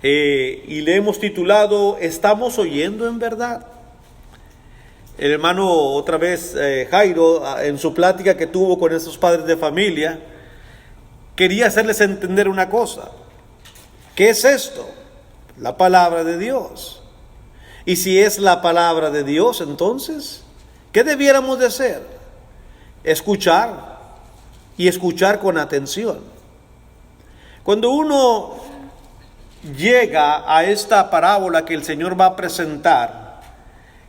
y le hemos titulado ¿Estamos oyendo en verdad? El hermano, otra vez, Jairo, en su plática que tuvo con esos padres de familia, quería hacerles entender una cosa. ¿Qué es esto? La palabra de Dios. Y si es la palabra de Dios, entonces, ¿qué debiéramos de hacer? Escuchar, y escuchar con atención. Cuando uno llega a esta parábola que el Señor va a presentar,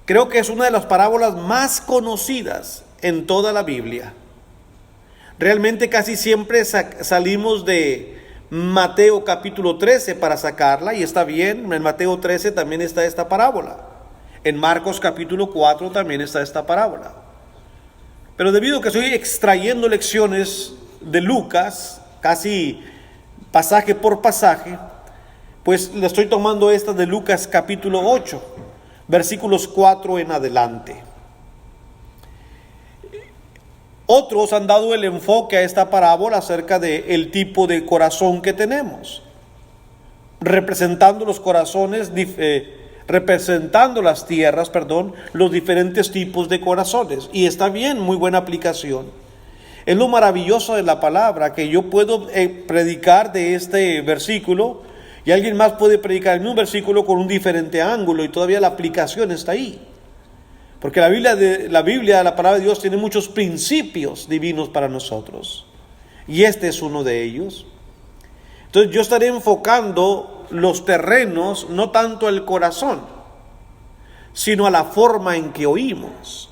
creo que es una de las parábolas más conocidas en toda la Biblia. Realmente casi siempre salimos de Mateo capítulo 13 para sacarla, y está bien. En Mateo 13 también está esta parábola. En Marcos capítulo 4 también está esta parábola. Pero debido a que estoy extrayendo lecciones de Lucas, casi pasaje por pasaje, pues le estoy tomando esta de Lucas capítulo 8, versículos 4 en adelante. Otros han dado el enfoque a esta parábola acerca del tipo de corazón que tenemos, representando los corazones, representando las tierras, los diferentes tipos de corazones. Y está bien, muy buena aplicación. Es lo maravilloso de la palabra, que yo puedo predicar de este versículo, y alguien más puede predicar en un versículo con un diferente ángulo, y todavía la aplicación está ahí. Porque la Biblia, la palabra de Dios, tiene muchos principios divinos para nosotros. Y este es uno de ellos. Entonces yo estaré enfocando los terrenos, no tanto al corazón, sino a la forma en que oímos.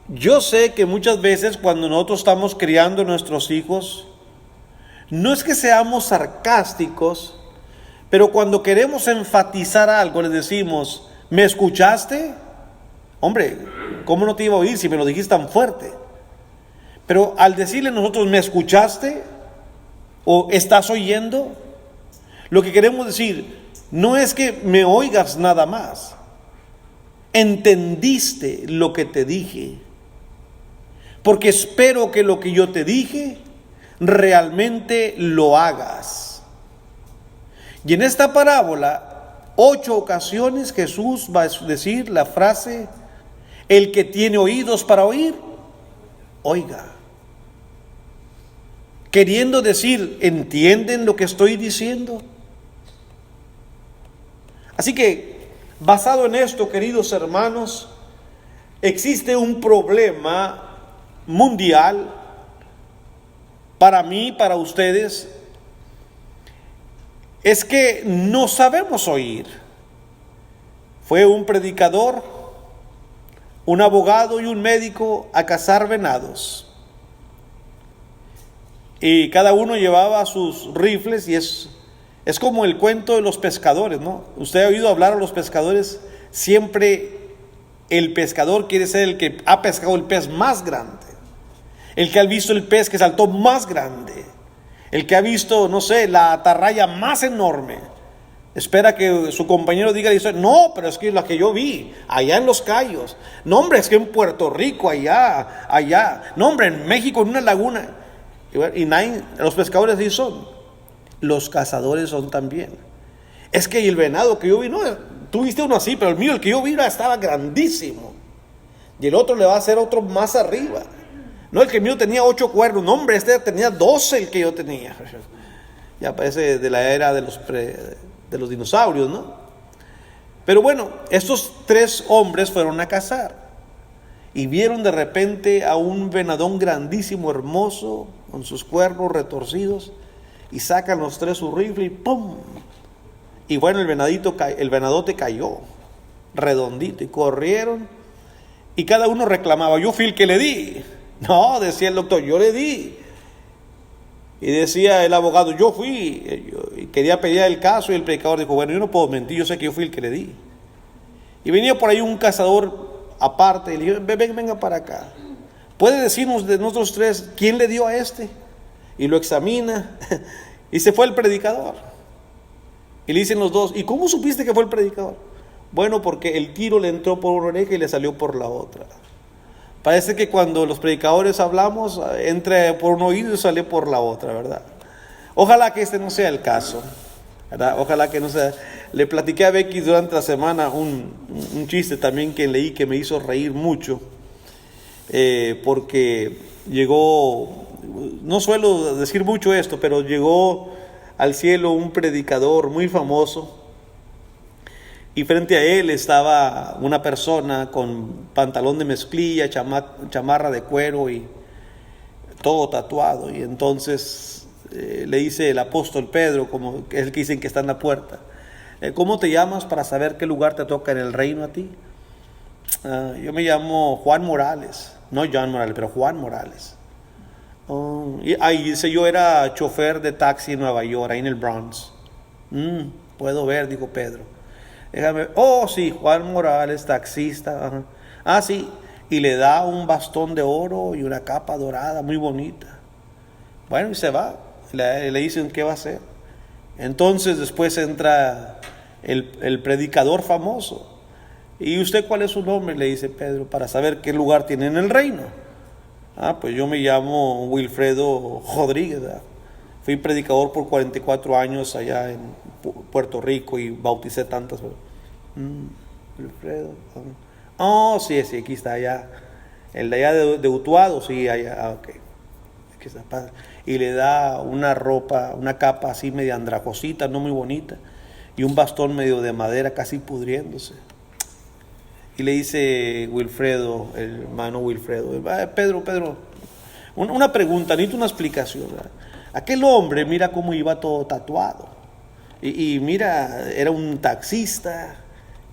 Yo sé que muchas veces cuando nosotros estamos criando a nuestros hijos, no es que seamos sarcásticos, pero cuando queremos enfatizar algo, les decimos: ¿me escuchaste? Hombre, ¿cómo no te iba a oír si me lo dijiste tan fuerte? Pero al decirle nosotros ¿me escuchaste? ¿O estás oyendo? Lo que queremos decir no es que me oigas nada más. ¿Entendiste lo que te dije? Porque espero que lo que yo te dije realmente lo hagas. Y en esta parábola, 8 ocasiones Jesús va a decir la frase: el que tiene oídos para oír, oiga. Queriendo decir, ¿entienden lo que estoy diciendo? Así que, basado en esto, queridos hermanos, existe un problema mundial para mí, para ustedes. Es que no sabemos oír. Fue un predicador, un abogado y un médico a cazar venados. Y cada uno llevaba sus rifles, y es como el cuento de los pescadores, ¿no? Usted ha oído hablar a los pescadores. Siempre el pescador quiere ser el que ha pescado el pez más grande, el que ha visto el pez que saltó más grande, el que ha visto, no sé, la atarraya más enorme. Espera que su compañero diga, no, pero es que la que yo vi allá en Los Cayos. No, hombre, es que en Puerto Rico, allá. No, hombre, en México, en una laguna. Y los pescadores sí son. Los cazadores son también. Es que el venado que yo vi, no, tú viste uno así, pero el mío, el que yo vi, estaba grandísimo. Y el otro le va a hacer otro más arriba. No, el que mío tenía 8 cuernos. No, hombre, este tenía 12 el que yo tenía. Ya parece de la era de los dinosaurios, ¿no? Pero bueno, estos 3 hombres fueron a cazar. Y vieron de repente a un venadón grandísimo, hermoso, con sus cuernos retorcidos. Y sacan los 3 su rifle y ¡pum! Y bueno, el venadote cayó redondito. Y corrieron. Y cada uno reclamaba: yo fui el que le di. No, decía el doctor, yo le di. Y decía el abogado, yo fui. Y quería pelear el caso, y el predicador dijo: bueno, yo no puedo mentir, yo sé que yo fui el que le di. Y venía por ahí un cazador aparte y le dijo: venga para acá. ¿Puede decirnos de nosotros 3 quién le dio a este? Y lo examina. Y se fue el predicador. Y le dicen los 2: ¿y cómo supiste que fue el predicador? Bueno, porque el tiro le entró por una oreja y le salió por la otra. Parece que cuando los predicadores hablamos, entra por un oído y sale por la otra, ¿verdad? Ojalá que este no sea el caso. ¿verdad? Ojalá que no sea. Le platiqué a Becky durante la semana un chiste también que leí que me hizo reír mucho, porque llegó, no suelo decir mucho esto, pero llegó al cielo un predicador muy famoso, y frente a él estaba una persona con pantalón de mezclilla, chamarra de cuero y todo tatuado. Y entonces le dice el apóstol Pedro, como es el que dicen que está en la puerta, ¿cómo te llamas para saber qué lugar te toca en el reino a ti? Yo me llamo Juan Morales, no John Morales, pero Juan Morales. Y ahí dice, yo era chofer de taxi en Nueva York, ahí en el Bronx. Puedo ver, dijo Pedro. Déjame, sí, Juan Morales, taxista. Ajá. Sí, y le da un bastón de oro y una capa dorada muy bonita. Bueno, y se va. Le dicen qué va a hacer. Entonces después entra el predicador famoso. ¿Y usted cuál es su nombre? Le dice Pedro, para saber qué lugar tiene en el reino. Pues yo me llamo Wilfredo Rodríguez, ¿verdad? Fui predicador por 44 años allá en Puerto Rico y bauticé tantas. Wilfredo. Sí, aquí está allá. El de allá de Utuado, sí, allá. Ok. Aquí está. Y le da una ropa, una capa así media andrajosita, no muy bonita, y un bastón medio de madera casi pudriéndose. Y le dice Wilfredo, el hermano Wilfredo, Pedro, una pregunta, necesito una explicación, ¿verdad? Aquel hombre, mira cómo iba todo tatuado. Y mira, era un taxista.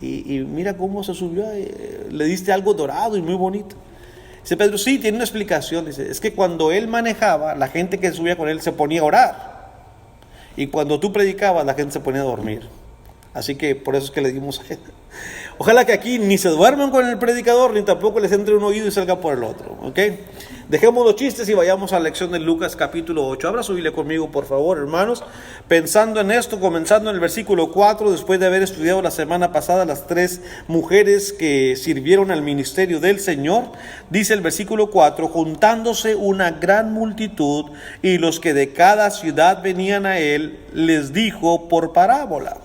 Y mira cómo se subió. Le diste algo dorado y muy bonito. Dice Pedro, sí, tiene una explicación. Dice, es que cuando él manejaba, la gente que subía con él se ponía a orar. Y cuando tú predicabas, la gente se ponía a dormir. Así que por eso es que le dimos a él. Ojalá que aquí ni se duerman con el predicador, ni tampoco les entre un oído y salga por el otro. ¿Ok? Dejemos los chistes y vayamos a la lección de Lucas capítulo 8. Abra su Biblia conmigo, por favor, hermanos. Pensando en esto, comenzando en el versículo 4, después de haber estudiado la semana pasada las 3 mujeres que sirvieron al ministerio del Señor, dice el versículo 4, juntándose una gran multitud y los que de cada ciudad venían a él, les dijo por parábola.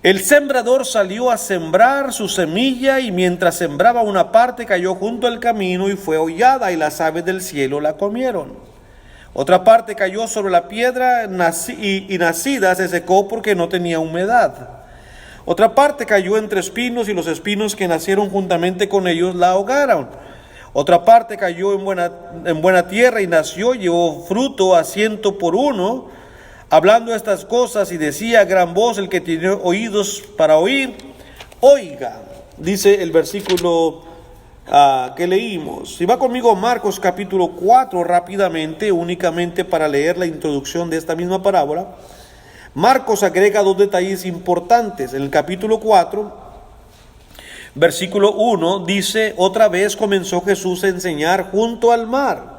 El sembrador salió a sembrar su semilla y mientras sembraba una parte cayó junto al camino y fue hollada y las aves del cielo la comieron. Otra parte cayó sobre la piedra y nacida se secó porque no tenía humedad. Otra parte cayó entre espinos y los espinos que nacieron juntamente con ellos la ahogaron. Otra parte cayó en buena tierra y nació, llevó fruto a 100 por uno. Hablando estas cosas y decía a gran voz el que tiene oídos para oír, oiga, dice el versículo que leímos. Si va conmigo a Marcos capítulo 4 rápidamente, únicamente para leer la introducción de esta misma parábola. Marcos agrega 2 detalles importantes. En el capítulo 4, versículo 1, dice, otra vez comenzó Jesús a enseñar junto al mar.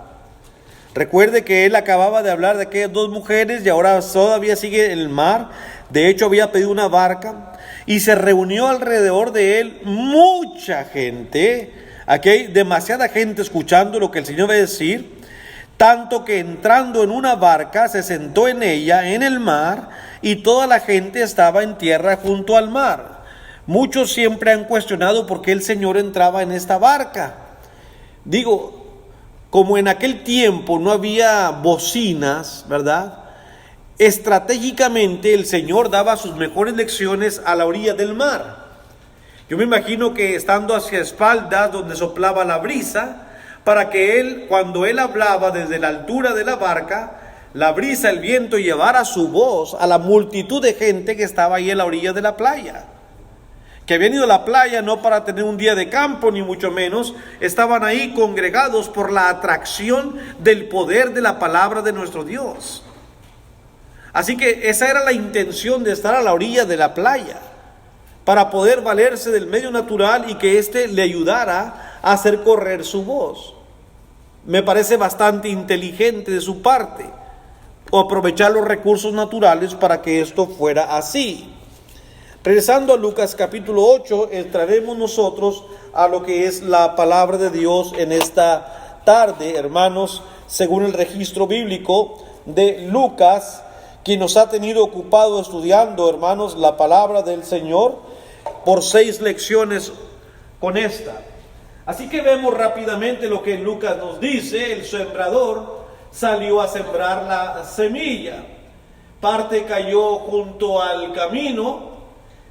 Recuerde que él acababa de hablar de aquellas 2 mujeres y ahora todavía sigue el mar. De hecho, había pedido una barca y se reunió alrededor de él mucha gente. Aquí hay demasiada gente escuchando lo que el Señor va a decir. Tanto que entrando en una barca se sentó en ella, en el mar, y toda la gente estaba en tierra junto al mar. Muchos siempre han cuestionado por qué el Señor entraba en esta barca. Digo, como en aquel tiempo no había bocinas, ¿verdad? Estratégicamente el Señor daba sus mejores lecciones a la orilla del mar. Yo me imagino que estando hacia espaldas donde soplaba la brisa, para que él, cuando él hablaba desde la altura de la barca, la brisa, el viento llevara su voz a la multitud de gente que estaba ahí en la orilla de la playa. Que habían ido a la playa no para tener un día de campo, ni mucho menos, estaban ahí congregados por la atracción del poder de la palabra de nuestro Dios. Así que esa era la intención de estar a la orilla de la playa, para poder valerse del medio natural y que éste le ayudara a hacer correr su voz. Me parece bastante inteligente de su parte, o aprovechar los recursos naturales para que esto fuera así. Regresando a Lucas capítulo 8, entraremos nosotros a lo que es la palabra de Dios en esta tarde, hermanos, según el registro bíblico de Lucas quien nos ha tenido ocupado estudiando, hermanos, la palabra del Señor por 6 lecciones con esta. Así que vemos rápidamente lo que Lucas nos dice. El sembrador salió a sembrar la semilla. Parte cayó junto al camino,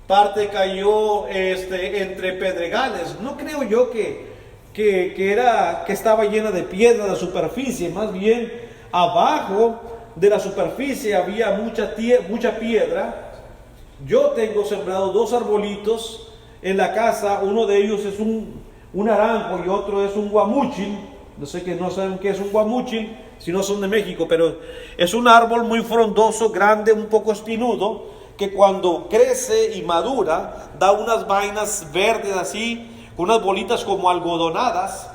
parte cayó entre pedregales. No creo yo que estaba llena de piedra la superficie, más bien abajo de la superficie había mucha piedra. Yo tengo sembrado 2 arbolitos en la casa. Uno de ellos es un naranjo y otro es un guamúchil. No sé que no saben qué es un guamúchil, si no son de México, pero es un árbol muy frondoso, grande, un poco espinudo, que cuando crece y madura da unas vainas verdes así, con unas bolitas como algodonadas.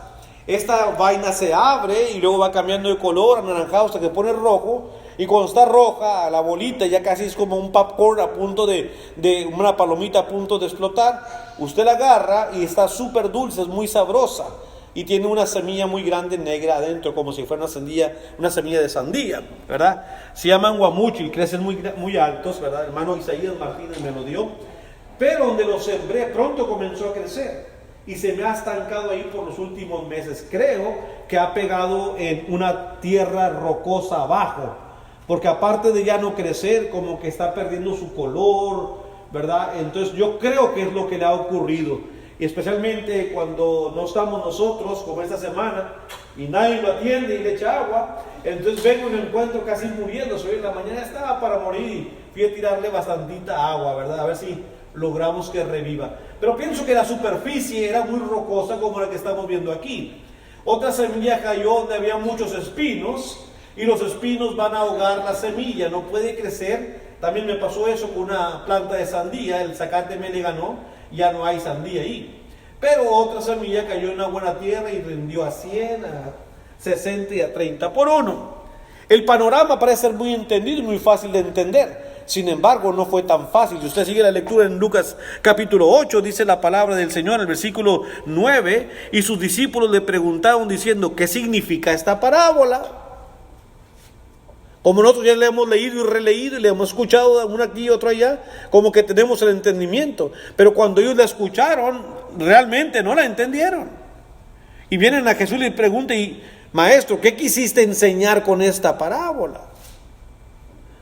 Esta vaina se abre y luego va cambiando de color, anaranjado, hasta que pone rojo. Y cuando está roja, la bolita ya casi es como un popcorn a punto de una palomita a punto de explotar. Usted la agarra y está súper dulce, es muy sabrosa. Y tiene una semilla muy grande negra adentro, como si fuera una semilla de sandía, ¿verdad? Se llaman guamúchil, crecen muy altos, ¿verdad? Hermano Isaías Martínez me lo dio. Pero donde lo sembré, pronto comenzó a crecer. Y se me ha estancado ahí por los últimos meses. Creo que ha pegado en una tierra rocosa abajo. Porque aparte de ya no crecer, como que está perdiendo su color, ¿verdad? Entonces yo creo que es lo que le ha ocurrido. Y especialmente cuando no estamos nosotros, como esta semana, y nadie lo atiende y le echa agua. Entonces vengo y me encuentro casi muriéndose. Hoy en la mañana estaba para morir y fui a tirarle bastantita agua, ¿verdad? A ver si logramos que reviva. Pero pienso que la superficie era muy rocosa como la que estamos viendo aquí. Otra semilla cayó donde había muchos espinos y los espinos van a ahogar la semilla, no puede crecer. También me pasó eso con una planta de sandía, el zacate me le ganó, ya no hay sandía ahí. Pero otra semilla cayó en una buena tierra y rindió a 100, a 60 y a 30 por 1. El panorama parece ser muy entendido y muy fácil de entender. Sin embargo, no fue tan fácil. Si usted sigue la lectura en Lucas capítulo 8, dice la palabra del Señor en el versículo 9, y sus discípulos le preguntaron diciendo, ¿qué significa esta parábola? Como nosotros ya le hemos leído y releído y le hemos escuchado uno aquí y otro allá, como que tenemos el entendimiento. Pero cuando ellos la escucharon, realmente no la entendieron. Y vienen a Jesús y le preguntan, y, maestro, ¿qué quisiste enseñar con esta parábola?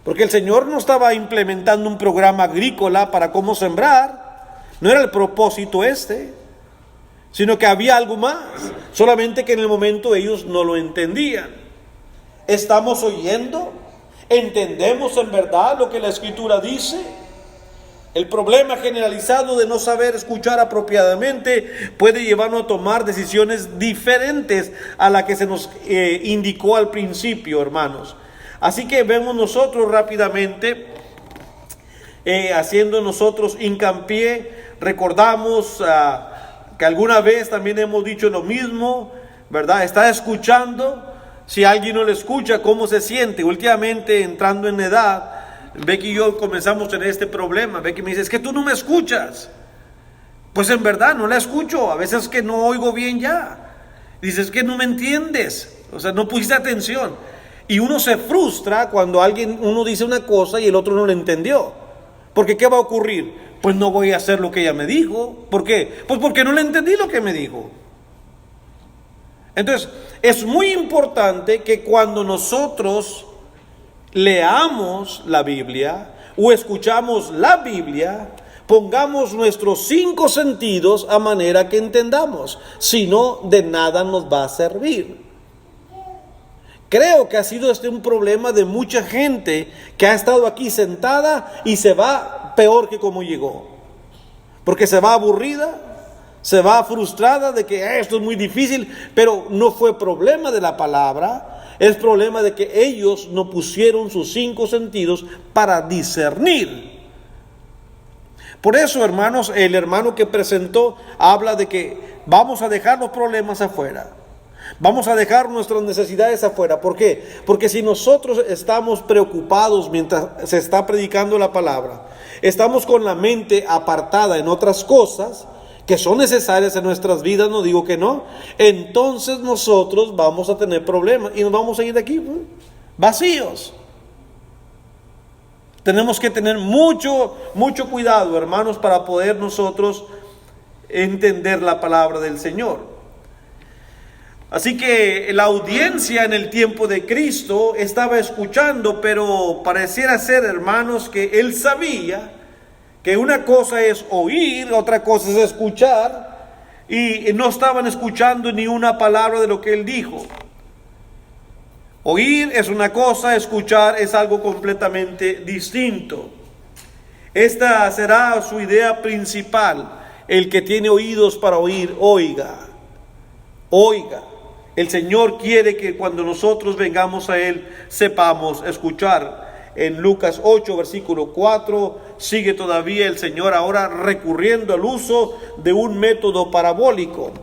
Porque el Señor no estaba implementando un programa agrícola para cómo sembrar. No era el propósito sino que había algo más. Solamente que en el momento ellos no lo entendían. ¿Estamos oyendo? ¿Entendemos en verdad lo que la Escritura dice? El problema generalizado de no saber escuchar apropiadamente puede llevarnos a tomar decisiones diferentes a la que se nos indicó al principio, hermanos. Así que vemos nosotros rápidamente, haciendo nosotros hincapié, recordamos que alguna vez también hemos dicho lo mismo, ¿verdad? Está escuchando, si alguien no le escucha, ¿cómo se siente? Últimamente, entrando en edad, Becky y yo comenzamos a tener este problema. Becky me dice, es que tú no me escuchas. Pues en verdad no la escucho, a veces que no oigo bien ya. Dices que no me entiendes, o sea, no pusiste atención. Y uno se frustra cuando uno dice una cosa y el otro no lo entendió. Porque ¿qué va a ocurrir? Pues no voy a hacer lo que ella me dijo. ¿Por qué? Pues porque no le entendí lo que me dijo. Entonces, es muy importante que cuando nosotros leamos la Biblia o escuchamos la Biblia, pongamos nuestros 5 sentidos a manera que entendamos. Si no, de nada nos va a servir. Creo que ha sido un problema de mucha gente que ha estado aquí sentada y se va peor que como llegó. Porque se va aburrida, se va frustrada de que esto es muy difícil, pero no fue problema de la palabra, es problema de que ellos no pusieron sus 5 sentidos para discernir. Por eso, hermanos, el hermano que presentó habla de que vamos a dejar los problemas afuera. Vamos a dejar nuestras necesidades afuera. ¿Por qué? Porque si nosotros estamos preocupados mientras se está predicando la palabra, estamos con la mente apartada en otras cosas que son necesarias en nuestras vidas, no digo que no, entonces nosotros vamos a tener problemas y nos vamos a ir de aquí vacíos. Tenemos que tener mucho cuidado, hermanos, para poder nosotros entender la palabra del Señor. Así que la audiencia en el tiempo de Cristo estaba escuchando, pero pareciera ser, hermanos, que él sabía que una cosa es oír, otra cosa es escuchar, y no estaban escuchando ni una palabra de lo que él dijo. Oír es una cosa, escuchar es algo completamente distinto. Esta será su idea principal. El que tiene oídos para oír, oiga. Oiga. El Señor quiere que cuando nosotros vengamos a Él, sepamos escuchar. En Lucas 8, versículo 4, sigue todavía el Señor ahora recurriendo al uso de un método parabólico.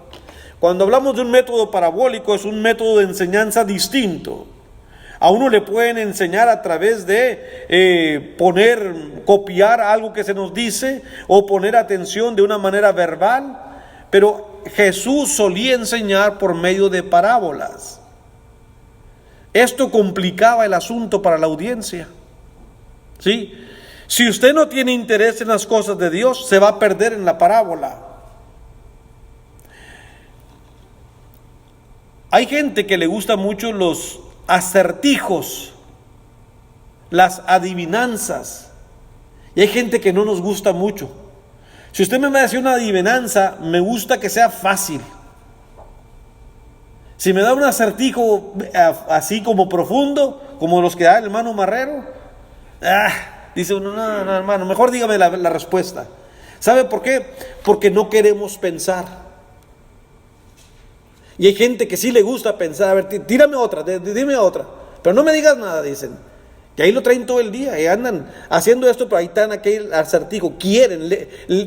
Cuando hablamos de un método parabólico, es un método de enseñanza distinto. A uno le pueden enseñar a través de copiar algo que se nos dice o poner atención de una manera verbal, pero Jesús solía enseñar por medio de parábolas. Esto complicaba el asunto para la audiencia. ¿Sí? Si usted no tiene interés en las cosas de Dios, se va a perder en la parábola. Hay gente que le gusta mucho los acertijos, las adivinanzas, y hay gente que no nos gusta mucho. Si usted me va a decir una adivinanza, me gusta que sea fácil. Si me da un acertijo así como profundo, como los que da el hermano Marrero, dice uno, no, hermano, mejor dígame la respuesta. ¿Sabe por qué? Porque no queremos pensar. Y hay gente que sí le gusta pensar. A ver, tírame otra, dime otra. Pero no me digas nada, dicen. Que ahí lo traen todo el día y andan haciendo esto, pero ahí están aquel acertijo.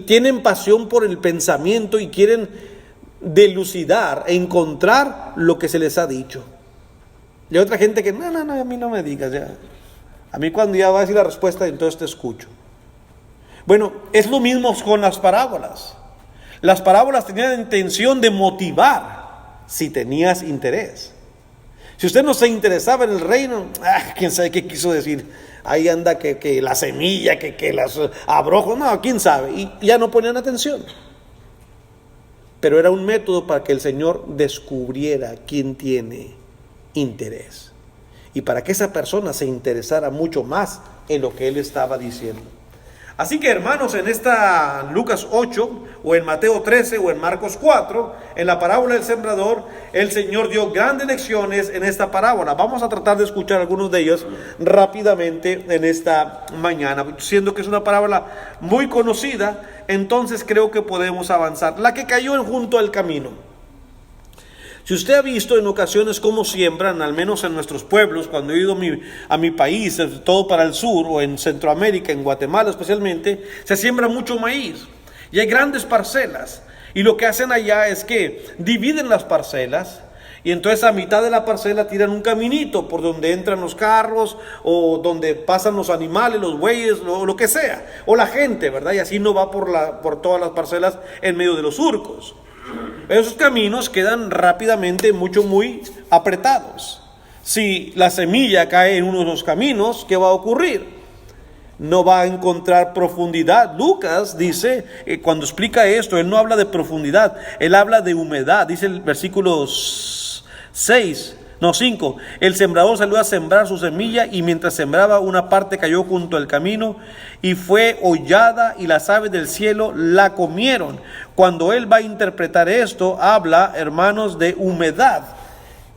Tienen pasión por el pensamiento y quieren dilucidar, encontrar lo que se les ha dicho. Y hay otra gente que, no, a mí no me digas ya. A mí cuando ya va a decir la respuesta, entonces te escucho. Bueno, es lo mismo con las parábolas. Las parábolas tenían la intención de motivar. Si tenías interés. Si usted no se interesaba en el reino, quién sabe qué quiso decir. Ahí anda que la semilla, que las abrojos, no, quién sabe. Y ya no ponían atención. Pero era un método para que el Señor descubriera quién tiene interés. Y para que esa persona se interesara mucho más en lo que Él estaba diciendo. Así que, hermanos, en esta Lucas 8, o en Mateo 13, o en Marcos 4, en la parábola del sembrador, el Señor dio grandes lecciones en esta parábola. Vamos a tratar de escuchar algunos de ellos rápidamente en esta mañana. Siendo que es una parábola muy conocida, entonces creo que podemos avanzar. La que cayó junto al camino. Si usted ha visto en ocasiones cómo siembran, al menos en nuestros pueblos, cuando he ido a mi país, todo para el sur, o en Centroamérica, en Guatemala especialmente, se siembra mucho maíz. Y hay grandes parcelas. Y lo que hacen allá es que dividen las parcelas, y entonces a mitad de la parcela tiran un caminito por donde entran los carros, o donde pasan los animales, los bueyes, lo que sea, o la gente, ¿verdad? Y así no va por todas las parcelas en medio de los surcos. Esos caminos quedan rápidamente muy apretados. Si la semilla cae en uno de los caminos, ¿qué va a ocurrir? No va a encontrar profundidad. Lucas dice, cuando explica esto, él no habla de profundidad, él habla de humedad. Dice el versículo 5. El sembrador salió a sembrar su semilla, y mientras sembraba, una parte cayó junto al camino y fue hollada, y las aves del cielo la comieron. Cuando él va a interpretar esto, habla, hermanos, de humedad.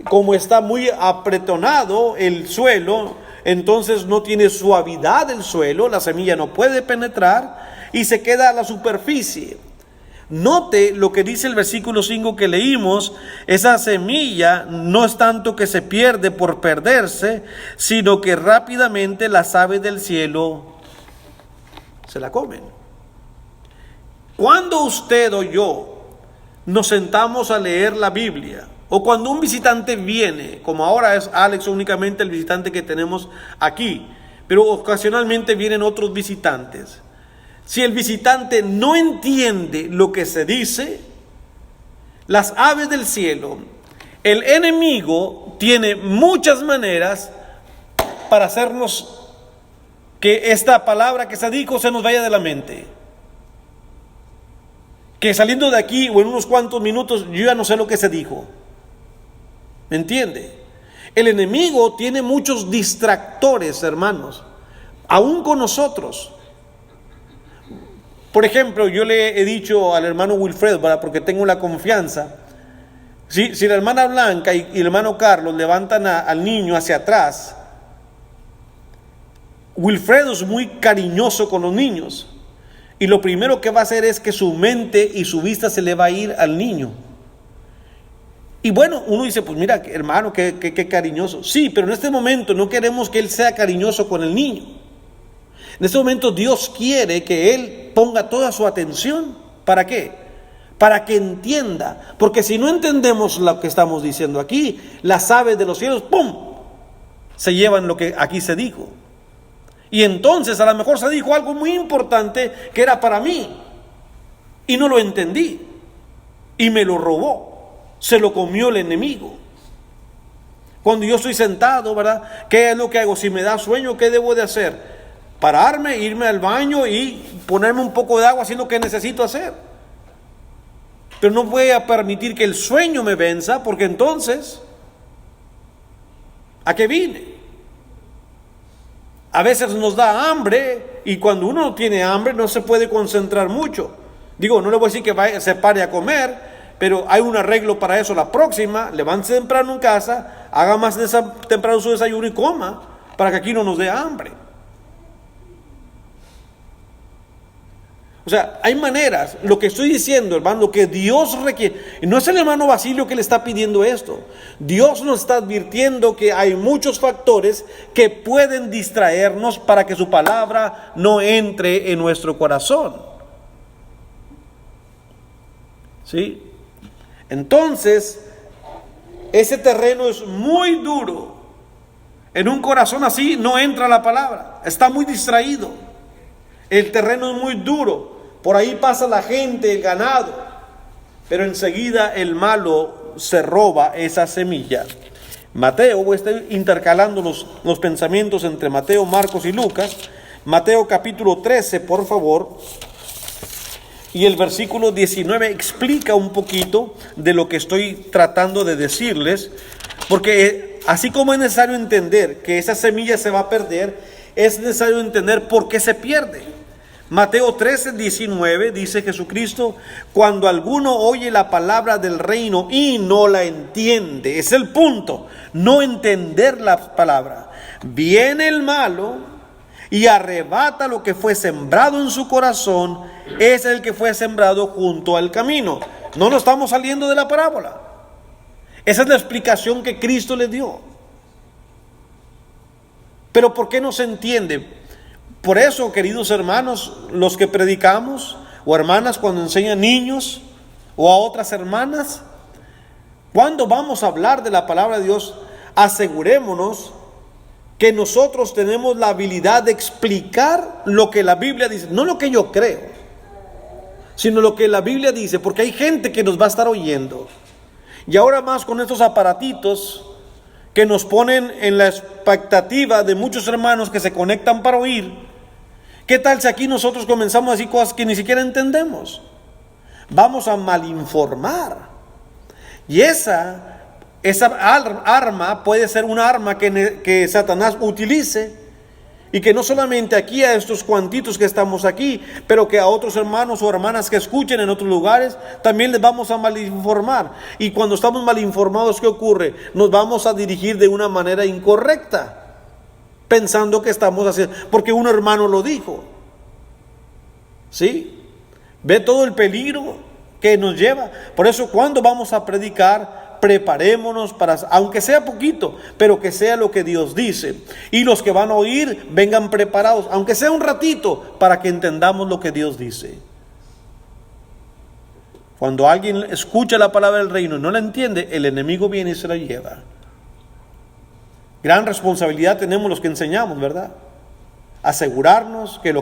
Como está muy apretonado el suelo, entonces no tiene suavidad el suelo, la semilla no puede penetrar y se queda a la superficie. Note lo que dice el versículo 5 que leímos. Esa semilla no es tanto que se pierde por perderse, sino que rápidamente las aves del cielo se la comen. Cuando usted o yo nos sentamos a leer la Biblia, o cuando un visitante viene, como ahora es Alex únicamente el visitante que tenemos aquí, pero ocasionalmente vienen otros visitantes. Si el visitante no entiende lo que se dice, las aves del cielo, el enemigo tiene muchas maneras para hacernos que esta palabra que se dijo se nos vaya de la mente. Que saliendo de aquí o en unos cuantos minutos yo ya no sé lo que se dijo. ¿Me entiende? El enemigo tiene muchos distractores, hermanos, aún con nosotros. Por ejemplo, yo le he dicho al hermano Wilfredo, porque tengo la confianza, si la hermana Blanca y el hermano Carlos levantan al niño hacia atrás, Wilfredo es muy cariñoso con los niños, y lo primero que va a hacer es que su mente y su vista se le va a ir al niño. Y bueno, uno dice, pues mira, hermano, qué cariñoso. Sí, pero en este momento no queremos que él sea cariñoso con el niño. En este momento Dios quiere que él ponga toda su atención. ¿Para qué? Para que entienda. Porque si no entendemos lo que estamos diciendo aquí, las aves de los cielos, ¡pum!, se llevan lo que aquí se dijo. Y entonces a lo mejor se dijo algo muy importante que era para mí. Y no lo entendí. Y me lo robó. Se lo comió el enemigo. Cuando yo estoy sentado, ¿verdad? ¿Qué es lo que hago? Si me da sueño, ¿qué debo de hacer? Pararme, irme al baño y ponerme un poco de agua, así es lo que necesito hacer. Pero no voy a permitir que el sueño me venza, porque entonces, ¿a qué vine? A veces nos da hambre, y cuando uno no tiene hambre no se puede concentrar mucho. Digo, no le voy a decir que se pare a comer, pero hay un arreglo para eso. La próxima, levántese temprano en casa, haga más temprano su desayuno y coma, para que aquí no nos dé hambre. O sea, hay maneras. Lo que estoy diciendo, hermano, lo que Dios requiere, no es el hermano Basilio que le está pidiendo esto. Dios nos está advirtiendo que hay muchos factores que pueden distraernos para que su palabra no entre en nuestro corazón. ¿Sí? Entonces, ese terreno es muy duro. En un corazón así no entra la palabra. Está muy distraído. El terreno es muy duro. Por ahí pasa la gente, el ganado. Pero enseguida el malo se roba esa semilla. Mateo, voy a estar intercalando los pensamientos entre Mateo, Marcos y Lucas. Mateo capítulo 13, por favor. Y el versículo 19 explica un poquito de lo que estoy tratando de decirles, porque así como es necesario entender que esa semilla se va a perder, es necesario entender por qué se pierde. Mateo 13, 19 dice Jesucristo: cuando alguno oye la palabra del reino y no la entiende, es el punto, no entender la palabra, viene el malo y arrebata lo que fue sembrado en su corazón. Es el que fue sembrado junto al camino. No nos estamos saliendo de la parábola. Esa es la explicación que Cristo le dio. Pero ¿por qué no se entiende? Por eso, queridos hermanos, los que predicamos, o hermanas cuando enseñan niños, o a otras hermanas, cuando vamos a hablar de la palabra de Dios, asegurémonos que nosotros tenemos la habilidad de explicar lo que la Biblia dice, no lo que yo creo, sino lo que la Biblia dice, porque hay gente que nos va a estar oyendo. Y ahora más con estos aparatitos que nos ponen en la expectativa de muchos hermanos que se conectan para oír. ¿Qué tal si aquí nosotros comenzamos a decir cosas que ni siquiera entendemos? Vamos a malinformar. Y esa arma puede ser una arma que Satanás utilice, y que no solamente aquí a estos cuantitos que estamos aquí, pero que a otros hermanos o hermanas que escuchen en otros lugares también les vamos a malinformar. Y cuando estamos malinformados, ¿qué ocurre? Nos vamos a dirigir de una manera incorrecta, pensando que estamos haciendo, porque un hermano lo dijo. ¿Sí? ¿Ve todo el peligro que nos lleva? Por eso, cuando vamos a predicar, preparémonos para, aunque sea poquito, pero que sea lo que Dios dice. Y los que van a oír, vengan preparados, aunque sea un ratito, para que entendamos lo que Dios dice. Cuando alguien escucha la palabra del reino y no la entiende, el enemigo viene y se la lleva. Gran responsabilidad tenemos los que enseñamos, ¿verdad? Asegurarnos que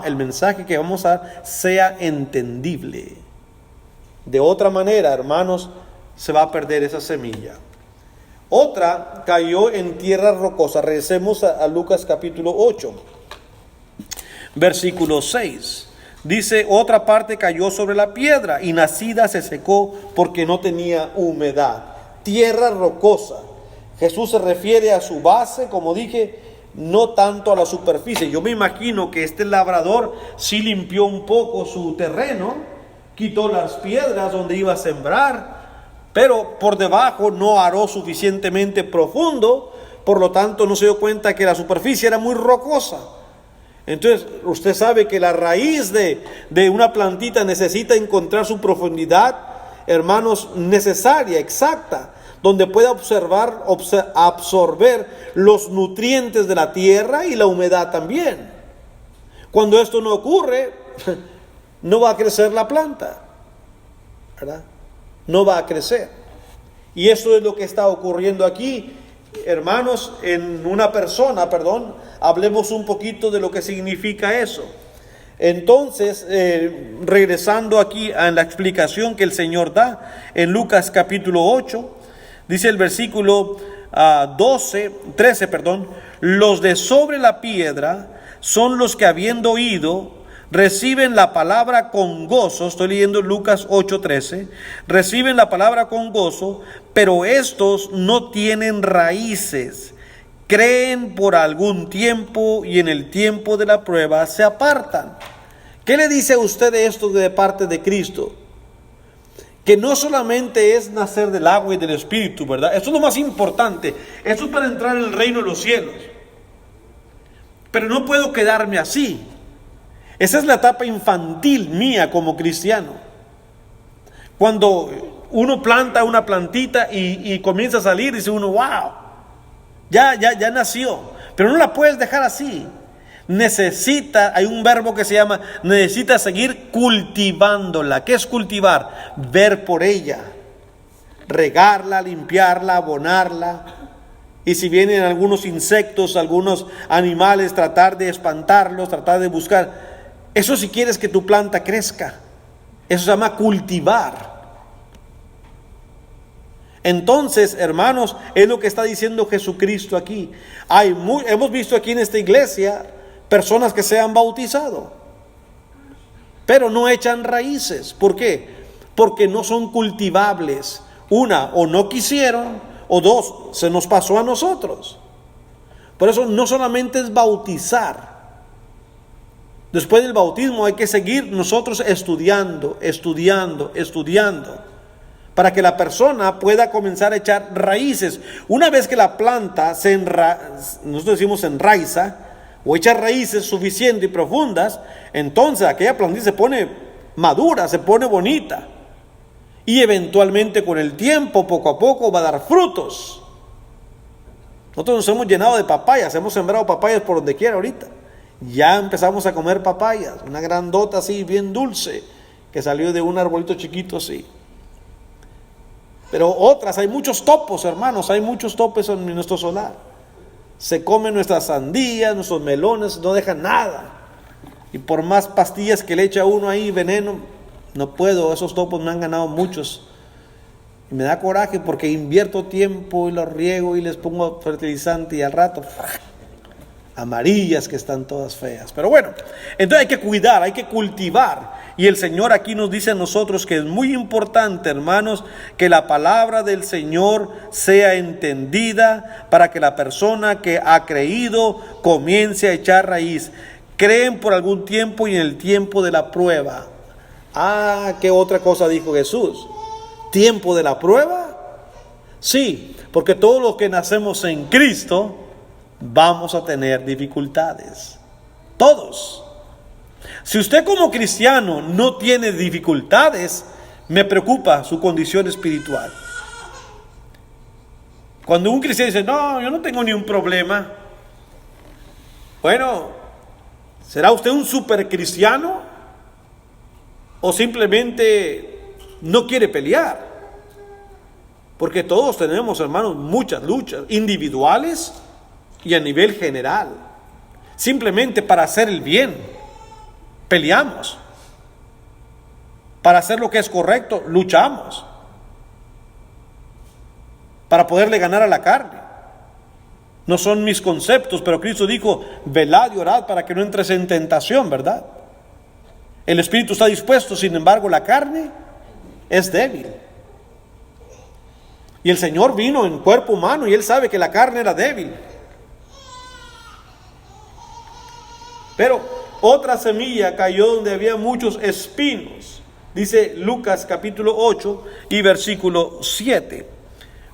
el mensaje que vamos a dar sea entendible. De otra manera, hermanos, se va a perder esa semilla. Otra cayó en tierra rocosa. Regresemos a Lucas capítulo 8. Versículo 6. Dice, otra parte cayó sobre la piedra y nacida se secó porque no tenía humedad. Tierra rocosa. Jesús se refiere a su base, como dije, no tanto a la superficie. Yo me imagino que este labrador sí limpió un poco su terreno, quitó las piedras donde iba a sembrar, pero por debajo no aró suficientemente profundo, por lo tanto no se dio cuenta que la superficie era muy rocosa. Entonces usted sabe que la raíz de una plantita necesita encontrar su profundidad, hermanos, necesaria, exacta, donde pueda absorber los nutrientes de la tierra y la humedad también. Cuando esto no ocurre, no va a crecer la planta, ¿verdad? No va a crecer. Y eso es lo que está ocurriendo aquí, hermanos, en una persona, hablemos un poquito de lo que significa eso. Entonces, regresando aquí a la explicación que el Señor da en Lucas capítulo 8, dice el versículo 13, los de sobre la piedra son los que habiendo oído, reciben la palabra con gozo. Estoy leyendo Lucas 8:13. Reciben la palabra con gozo, pero estos no tienen raíces. Creen por algún tiempo y en el tiempo de la prueba se apartan. ¿Qué le dice a usted de esto de parte de Cristo? Que no solamente es nacer del agua y del Espíritu, ¿verdad? Eso es lo más importante. Eso es para entrar en el reino de los cielos. Pero no puedo quedarme así. Esa es la etapa infantil mía como cristiano. Cuando uno planta una plantita y comienza a salir, dice uno, wow, ya nació. Pero no la puedes dejar así. Hay un verbo que se llama, necesita seguir cultivándola. ¿Qué es cultivar? Ver por ella, regarla, limpiarla, abonarla. Y si vienen algunos insectos, algunos animales, tratar de espantarlos, tratar de buscar. Eso si quieres que tu planta crezca. Eso se llama cultivar. Entonces, hermanos, es lo que está diciendo Jesucristo aquí. Hemos visto aquí en esta iglesia personas que se han bautizado, pero no echan raíces. ¿Por qué? Porque no son cultivables. Una, o no quisieron, o dos, se nos pasó a nosotros. Por eso no solamente es bautizar. Después del bautismo hay que seguir nosotros estudiando, para que la persona pueda comenzar a echar raíces. Una vez que la planta nosotros decimos enraiza, o echa raíces suficientes y profundas, entonces aquella plantita se pone madura, se pone bonita. Y eventualmente con el tiempo, poco a poco, va a dar frutos. Nosotros nos hemos llenado de papayas, hemos sembrado papayas por donde quiera ahorita. Ya empezamos a comer papayas, una grandota así, bien dulce, que salió de un arbolito chiquito así. Pero otras, hay muchos topos, hermanos, hay muchos topos en nuestro solar. Se comen nuestras sandías, nuestros melones, no dejan nada. Y por más pastillas que le echa uno ahí, veneno, no puedo, esos topos me han ganado muchos. Y me da coraje porque invierto tiempo y los riego y les pongo fertilizante y al rato, amarillas que están todas feas. Pero bueno, entonces hay que cuidar, hay que cultivar. Y el Señor aquí nos dice a nosotros que es muy importante, hermanos, que la palabra del Señor sea entendida para que la persona que ha creído comience a echar raíz. Creen por algún tiempo y en el tiempo de la prueba. ¿Qué otra cosa dijo Jesús? ¿Tiempo de la prueba? Sí, porque todos los que nacemos en Cristo vamos a tener dificultades. Todos. Si usted como cristiano no tiene dificultades, me preocupa su condición espiritual. Cuando un cristiano dice, no, yo no tengo ni un problema. Bueno, ¿será usted un super cristiano? ¿O simplemente no quiere pelear? Porque todos tenemos, hermanos, muchas luchas individuales y a nivel general. Simplemente para hacer el bien peleamos. Para hacer lo que es correcto, luchamos. Para poderle ganar a la carne. No son mis conceptos, pero Cristo dijo, velad y orad para que no entres en tentación, ¿verdad? El espíritu está dispuesto, sin embargo la carne es débil. Y el Señor vino en cuerpo humano y Él sabe que la carne era débil. Pero otra semilla cayó donde había muchos espinos. Dice Lucas capítulo 8 y versículo 7.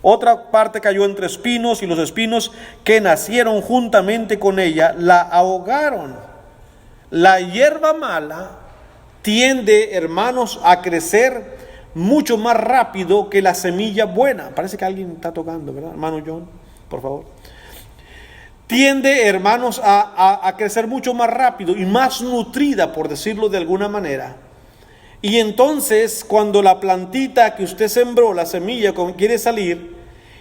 Otra parte cayó entre espinos y los espinos que nacieron juntamente con ella la ahogaron. La hierba mala tiende, hermanos, a crecer mucho más rápido que la semilla buena. Parece que alguien está tocando, ¿verdad? Hermano John, por favor. Tiende, hermanos, a crecer mucho más rápido y más nutrida, por decirlo de alguna manera. Y entonces, cuando la plantita que usted sembró, la semilla, quiere salir,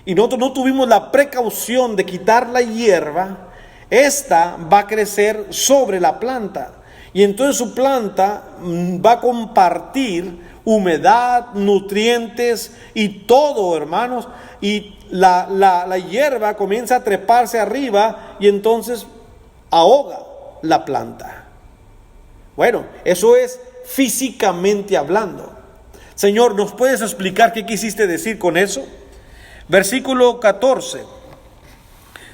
y nosotros no tuvimos la precaución de quitar la hierba, esta va a crecer sobre la planta. Y entonces su planta va a compartir humedad, nutrientes y todo, hermanos. Y la hierba comienza a treparse arriba y entonces ahoga la planta. Bueno, eso es físicamente hablando. Señor, ¿nos puedes explicar qué quisiste decir con eso? Versículo 14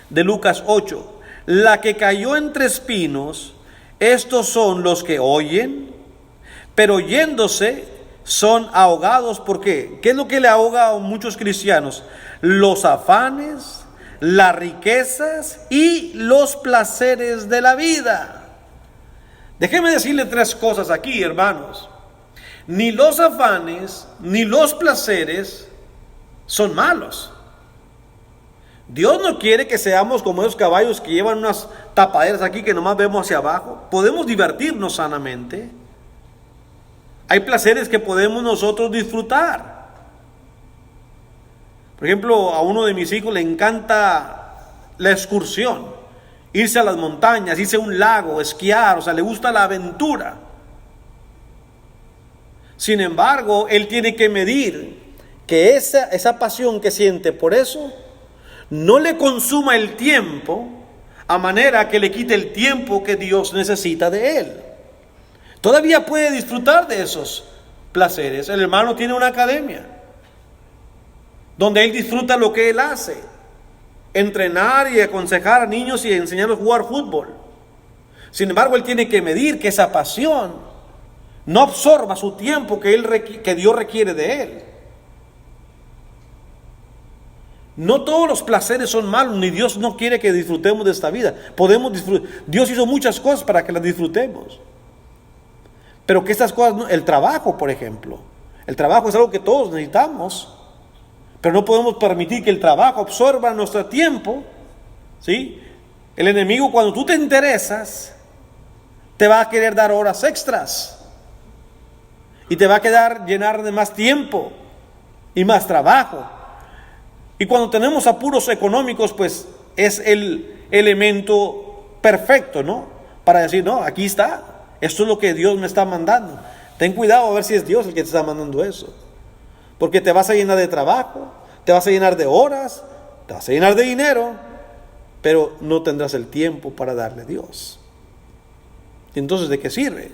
de Lucas 8. La que cayó entre espinos, estos son los que oyen, pero oyéndose son ahogados. ¿Por qué? ¿Qué es lo que le ahoga a muchos cristianos? Los afanes, las riquezas y los placeres de la vida. Déjeme decirle tres cosas aquí, hermanos. Ni los afanes ni los placeres son malos. Dios no quiere que seamos como esos caballos que llevan unas tapaderas aquí que nomás vemos hacia abajo. Podemos divertirnos sanamente. Hay placeres que podemos nosotros disfrutar. Por ejemplo, a uno de mis hijos le encanta la excursión, irse a las montañas, irse a un lago, esquiar, o sea, le gusta la aventura. Sin embargo, él tiene que medir que esa pasión que siente por eso no le consuma el tiempo a manera que le quite el tiempo que Dios necesita de él. Todavía puede disfrutar de esos placeres. El hermano tiene una academia donde él disfruta lo que él hace: entrenar y aconsejar a niños y enseñarlos a jugar fútbol. Sin embargo, él tiene que medir que esa pasión no absorba su tiempo que Dios requiere de él. No todos los placeres son malos, ni Dios no quiere que disfrutemos de esta vida. Podemos disfrutar. Dios hizo muchas cosas para que las disfrutemos. Pero que estas cosas, el trabajo, por ejemplo, el trabajo es algo que todos necesitamos, pero no podemos permitir que el trabajo absorba nuestro tiempo, ¿sí? El enemigo, cuando tú te interesas, te va a querer dar horas extras y te va a quedar llenar de más tiempo y más trabajo. Y cuando tenemos apuros económicos, pues es el elemento perfecto, ¿no? Para decir, no, aquí está, esto es lo que Dios me está mandando. Ten cuidado a ver si es Dios el que te está mandando eso. Porque te vas a llenar de trabajo, te vas a llenar de horas, te vas a llenar de dinero, pero no tendrás el tiempo para darle a Dios. Entonces, ¿de qué sirve?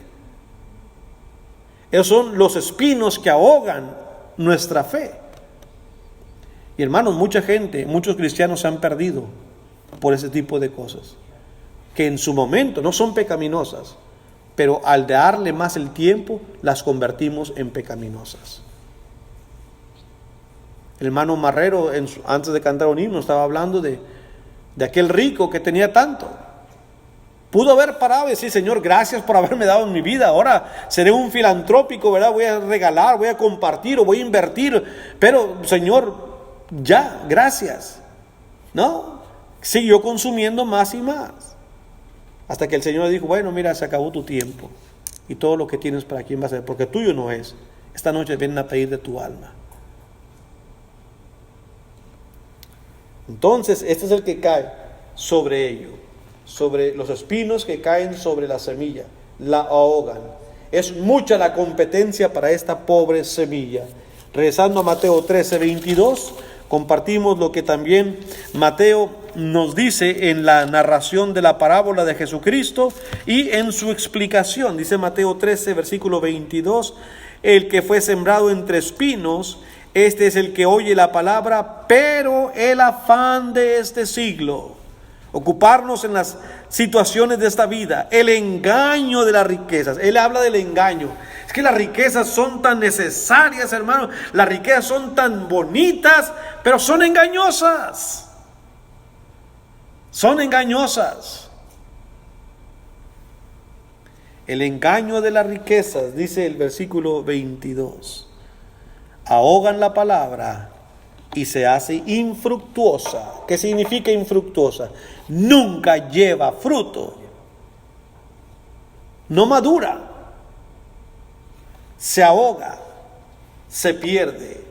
Esos son los espinos que ahogan nuestra fe. Y hermanos, mucha gente, muchos cristianos se han perdido por ese tipo de cosas, que en su momento no son pecaminosas, pero al darle más el tiempo, las convertimos en pecaminosas. El hermano Marrero, antes de cantar un himno, estaba hablando de aquel rico que tenía tanto. Pudo haber parado y decir, Señor, gracias por haberme dado en mi vida. Ahora seré un filantrópico, ¿verdad? Voy a regalar, voy a compartir o voy a invertir. Pero, Señor, ya, gracias. No, siguió consumiendo más y más. Hasta que el Señor le dijo, bueno, mira, se acabó tu tiempo. Y todo lo que tienes para quién va a ser, porque tuyo no es. Esta noche vienen a pedir de tu alma. Entonces, este es el que cae sobre ello, sobre los espinos que caen sobre la semilla, la ahogan. Es mucha la competencia para esta pobre semilla. Regresando a Mateo 13:22, compartimos lo que también Mateo nos dice en la narración de la parábola de Jesucristo y en su explicación. Dice Mateo 13, versículo 22, el que fue sembrado entre espinos, este es el que oye la palabra, pero el afán de este siglo, ocuparnos en las situaciones de esta vida, el engaño de las riquezas. Él habla del engaño. Es que las riquezas son tan necesarias, hermano. Las riquezas son tan bonitas, pero son engañosas. Son engañosas. El engaño de las riquezas, dice el versículo 22, ahogan la palabra y se hace infructuosa. ¿Qué significa infructuosa? Nunca lleva fruto, no madura, se ahoga, se pierde.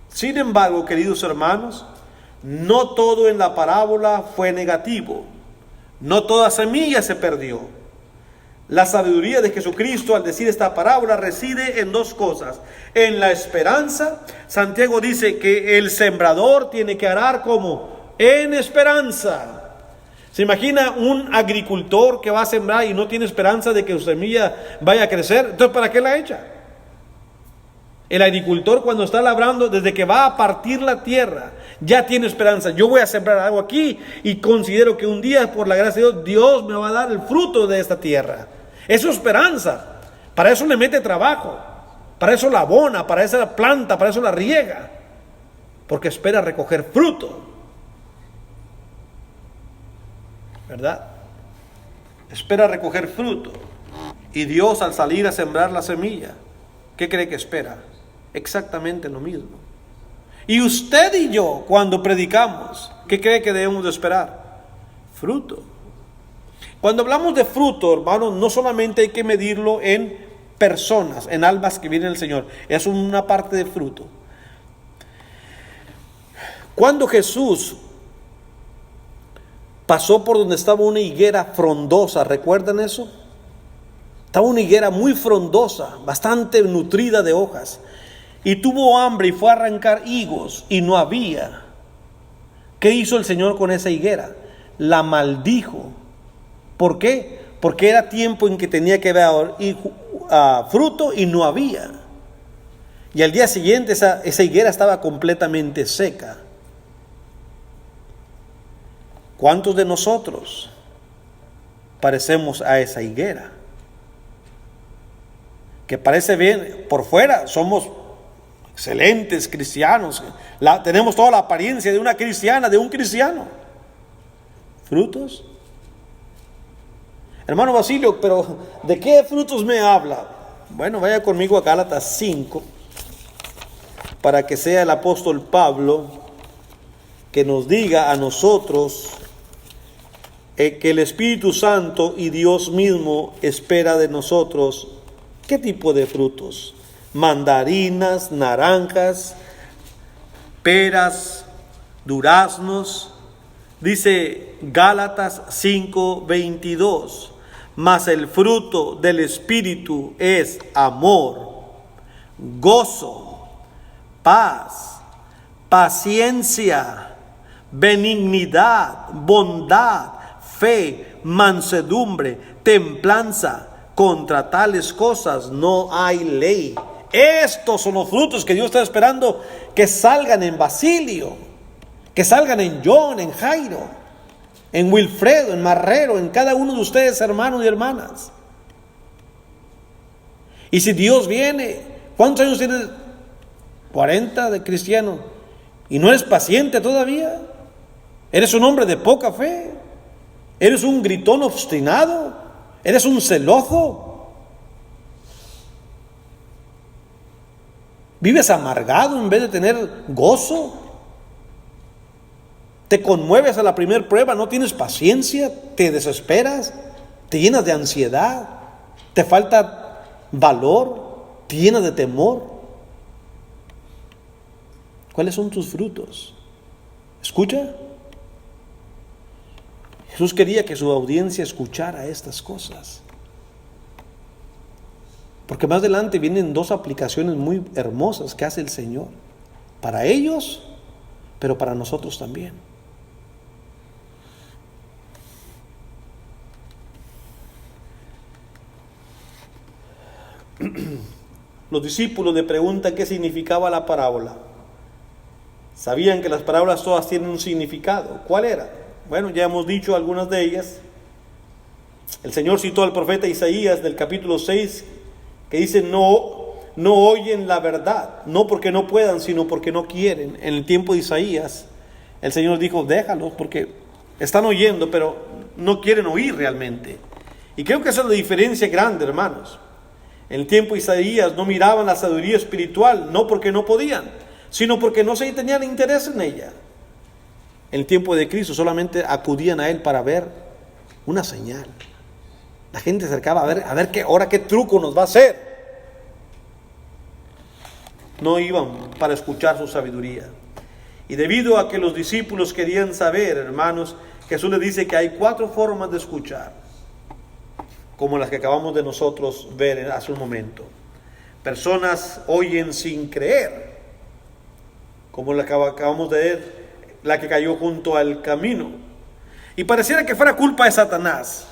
Sin embargo, queridos hermanos, no todo en la parábola fue negativo, no toda semilla se perdió. La sabiduría de Jesucristo al decir esta parábola reside en dos cosas: en la esperanza. Santiago dice que el sembrador tiene que arar como en esperanza. ¿Se imagina un agricultor que va a sembrar y no tiene esperanza de que su semilla vaya a crecer? Entonces, ¿para qué la echa? El agricultor, cuando está labrando, desde que va a partir la tierra, ya tiene esperanza. Yo voy a sembrar algo aquí y considero que un día, por la gracia de Dios, Dios me va a dar el fruto de esta tierra. Es su esperanza. Para eso le mete trabajo, para eso la abona, para eso la planta, para eso la riega, porque espera recoger fruto, ¿verdad? Espera recoger fruto. Y Dios, al salir a sembrar la semilla, ¿qué cree que espera? Exactamente lo mismo. Y usted y yo, cuando predicamos, ¿qué cree que debemos de esperar? Fruto. Cuando hablamos de fruto, hermanos, no solamente hay que medirlo en personas, en almas que vienen al Señor. Es una parte de fruto. Cuando Jesús pasó por donde estaba una higuera frondosa, ¿recuerdan eso? Estaba una higuera muy frondosa, bastante nutrida de hojas, y tuvo hambre y fue a arrancar higos y no había. ¿Qué hizo el Señor con esa higuera? La maldijo. ¿Por qué? Porque era tiempo en que tenía que dar fruto y no había. Y al día siguiente esa higuera estaba completamente seca. ¿Cuántos de nosotros parecemos a esa higuera? Que parece bien por fuera, somos excelentes cristianos, tenemos toda la apariencia de una cristiana, de un cristiano. ¿Frutos? Hermano Basilio, pero ¿de qué frutos me habla? Bueno, vaya conmigo a Gálatas 5, para que sea el apóstol Pablo que nos diga a nosotros que el Espíritu Santo y Dios mismo espera de nosotros. ¿Qué tipo de frutos? Mandarinas, naranjas, peras, duraznos. Dice Gálatas 5:22, mas el fruto del Espíritu es amor, gozo, paz, paciencia, benignidad, bondad, fe, mansedumbre, templanza. Contra tales cosas no hay ley. Estos son los frutos que Dios está esperando que salgan en Basilio, que salgan en John, en Jairo, en Wilfredo, en Marrero, en cada uno de ustedes, hermanos y hermanas. Y si Dios viene, ¿cuántos años tienes? 40 de cristiano, y no eres paciente todavía. Eres un hombre de poca fe. Eres un gritón obstinado. Eres un celoso. Vives amargado en vez de tener gozo. Te conmueves a la primera prueba, no tienes paciencia, te desesperas, te llenas de ansiedad, te falta valor, te llenas de temor. ¿Cuáles son tus frutos? ¿Escucha? Jesús quería que su audiencia escuchara estas cosas. Porque más adelante vienen dos aplicaciones muy hermosas que hace el Señor. para ellos, pero para nosotros también. Los discípulos le preguntan qué significaba la parábola. Sabían que las parábolas todas tienen un significado. ¿Cuál era? Bueno, ya hemos dicho algunas de ellas. El Señor citó al profeta Isaías del capítulo 6, que dice: no oyen la verdad, no porque no puedan, sino porque no quieren. En el tiempo de Isaías, el Señor dijo: déjalos, porque están oyendo, pero no quieren oír realmente. Y creo que esa es la diferencia grande, hermanos. En el tiempo de Isaías no miraban la sabiduría espiritual, no porque no podían, sino porque no se tenían interés en ella. En el tiempo de Cristo solamente acudían a Él para ver una señal. La gente se acercaba a ver qué truco nos va a hacer. No iban para escuchar su sabiduría. Y debido a que los discípulos querían saber, hermanos, Jesús les dice que hay 4 formas de escuchar, como las que acabamos de nosotros ver hace un momento. Personas oyen sin creer, como la que acabamos de ver, la que cayó junto al camino. Y pareciera que fuera culpa de Satanás.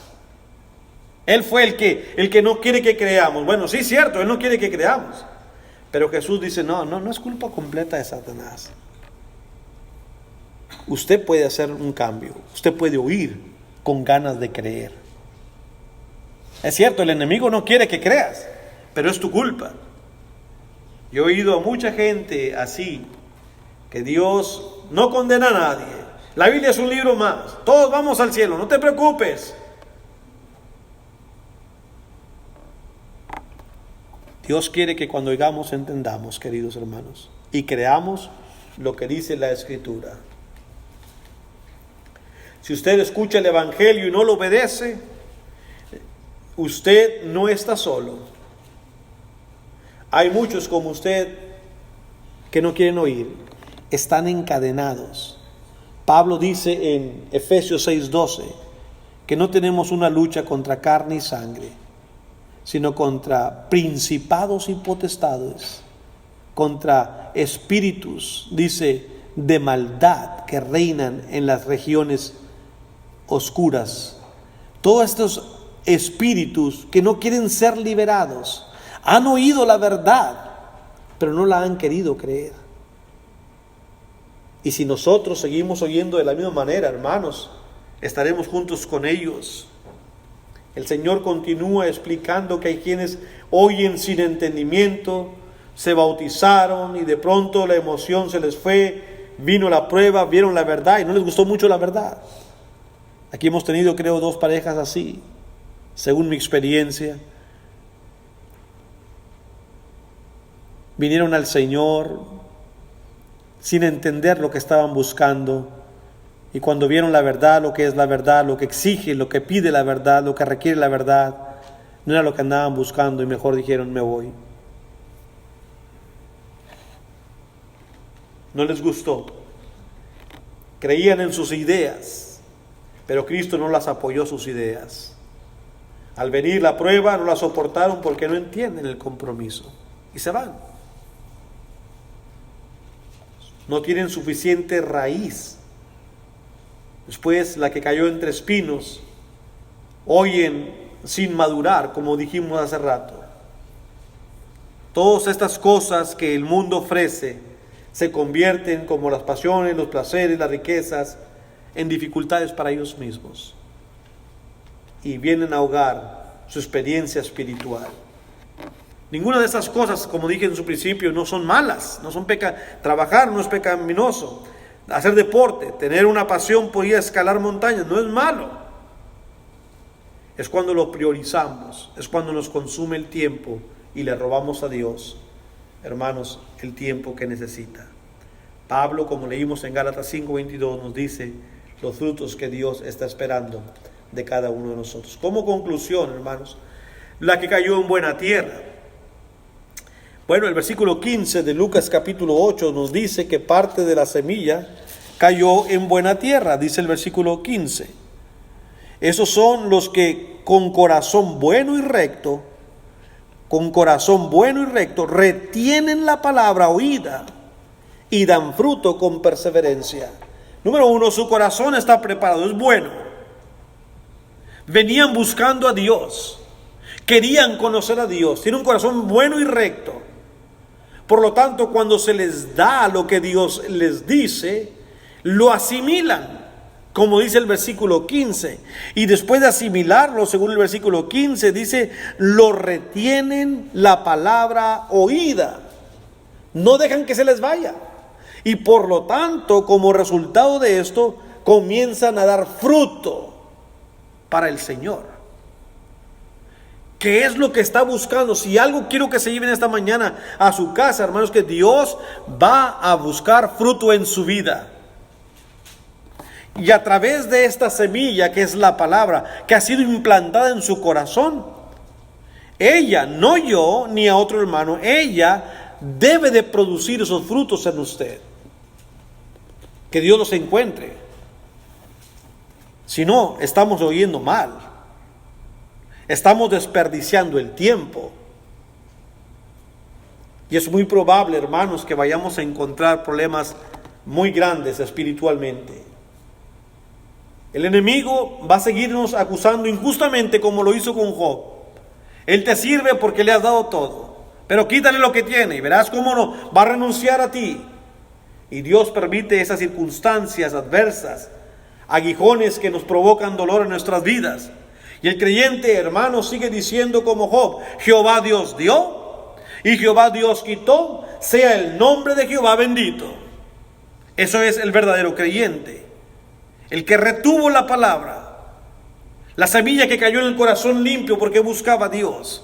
Él fue el que no quiere que creamos. Bueno, sí, cierto, Él no quiere que creamos. Pero Jesús dice: no es culpa completa de Satanás. Usted puede hacer un cambio. Usted puede oír con ganas de creer. Es cierto, el enemigo no quiere que creas, pero es tu culpa. Yo he oído a mucha gente así, que Dios no condena a nadie. La Biblia es un libro más. Todos vamos al cielo, no te preocupes. Dios quiere que cuando oigamos entendamos, queridos hermanos, y creamos lo que dice la Escritura. Si usted escucha el Evangelio y no lo obedece, usted no está solo. Hay muchos como usted que no quieren oír, están encadenados. Pablo dice en Efesios 6:12 que no tenemos una lucha contra carne y sangre, sino contra principados y potestades, contra espíritus, dice, de maldad que reinan en las regiones oscuras. Todos estos espíritus que no quieren ser liberados han oído la verdad, pero no la han querido creer. Y si nosotros seguimos oyendo de la misma manera, hermanos, estaremos juntos con ellos. El Señor continúa explicando que hay quienes oyen sin entendimiento, se bautizaron y de pronto la emoción se les fue, vino la prueba, vieron la verdad y no les gustó mucho la verdad. Aquí hemos tenido, creo, 2 parejas así, según mi experiencia. Vinieron al Señor sin entender lo que estaban buscando, y cuando vieron la verdad, lo que es la verdad, lo que exige, lo que pide la verdad, lo que requiere la verdad, no era lo que andaban buscando, y mejor dijeron: me voy. No les gustó. Creían en sus ideas, pero Cristo no las apoyó sus ideas. Al venir la prueba, no la soportaron porque no entienden el compromiso y se van. No tienen suficiente raíz. Después, la que cayó entre espinos, oyen sin madurar, como dijimos hace rato. Todas estas cosas que el mundo ofrece se convierten, como las pasiones, los placeres, las riquezas, en dificultades para ellos mismos, y vienen a ahogar su experiencia espiritual. Ninguna de esas cosas, como dije en su principio, no son malas, no son trabajar no es pecaminoso, hacer deporte, tener una pasión por ir a escalar montañas, no es malo. Es cuando lo priorizamos, es cuando nos consume el tiempo y le robamos a Dios, hermanos, el tiempo que necesita. Pablo, como leímos en Gálatas 5:22, nos dice los frutos que Dios está esperando de cada uno de nosotros. Como conclusión, hermanos, la que cayó en buena tierra. Bueno, el versículo 15 de Lucas capítulo 8 nos dice que parte de la semilla cayó en buena tierra, dice el versículo 15. Esos son los que con corazón bueno y recto, retienen la palabra oída y dan fruto con perseverancia. Número 1, su corazón está preparado, es bueno. Venían buscando a Dios, querían conocer a Dios, tienen un corazón bueno y recto. Por lo tanto, cuando se les da lo que Dios les dice, lo asimilan, como dice el versículo 15. Y después de asimilarlo, según el versículo 15, dice, lo retienen la palabra oída. No dejan que se les vaya. Y por lo tanto, como resultado de esto, comienzan a dar fruto para el Señor. ¿Qué es lo que está buscando? Si algo quiero que se lleven esta mañana a su casa, hermanos, que Dios va a buscar fruto en su vida. Y a través de esta semilla, que es la palabra, que ha sido implantada en su corazón, ella, no yo ni a otro hermano, ella debe de producir esos frutos en usted. Que Dios los encuentre. Si no, estamos oyendo mal. Estamos desperdiciando el tiempo. Y es muy probable, hermanos, que vayamos a encontrar problemas muy grandes espiritualmente. El enemigo va a seguirnos acusando injustamente como lo hizo con Job. Él te sirve porque le has dado todo, pero quítale lo que tiene y verás cómo no va a renunciar a ti. Y Dios permite esas circunstancias adversas, aguijones que nos provocan dolor en nuestras vidas. Y el creyente, hermano, sigue diciendo como Job, Jehová Dios dio y Jehová Dios quitó, sea el nombre de Jehová bendito. Eso es el verdadero creyente, el que retuvo la palabra, la semilla que cayó en el corazón limpio porque buscaba a Dios.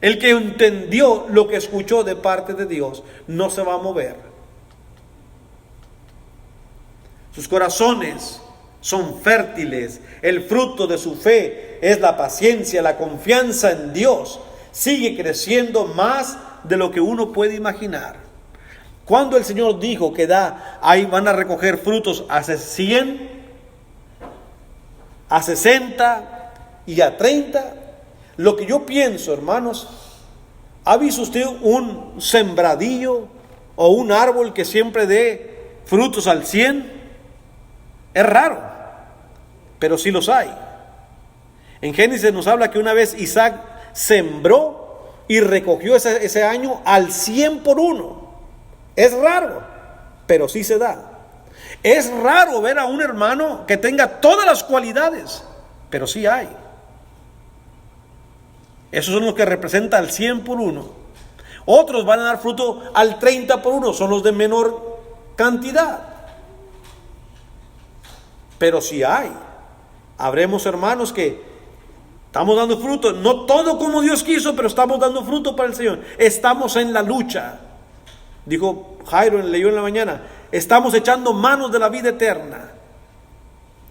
El que entendió lo que escuchó de parte de Dios no se va a mover. Sus corazones son fértiles. El fruto de su fe es la paciencia, la confianza en Dios. Sigue creciendo más de lo que uno puede imaginar. Cuando el Señor dijo que ahí van a recoger frutos a 100, a 60 y a 30, lo que yo pienso, hermanos, ¿ha visto usted un sembradillo o un árbol que siempre dé frutos al 100? Es raro, pero sí los hay. En Génesis nos habla que una vez Isaac sembró y recogió ese año al 100 por uno. Es raro, pero sí se da. Es raro ver a un hermano que tenga todas las cualidades, pero sí hay. Esos son los que representan al 100 por uno. Otros van a dar fruto al 30 por uno, son los de menor cantidad. Pero sí hay. Habremos hermanos que estamos dando fruto, no todo como Dios quiso, pero estamos dando fruto para el Señor. Estamos en la lucha. Dijo Jairo, leyó en la mañana, estamos echando manos de la vida eterna.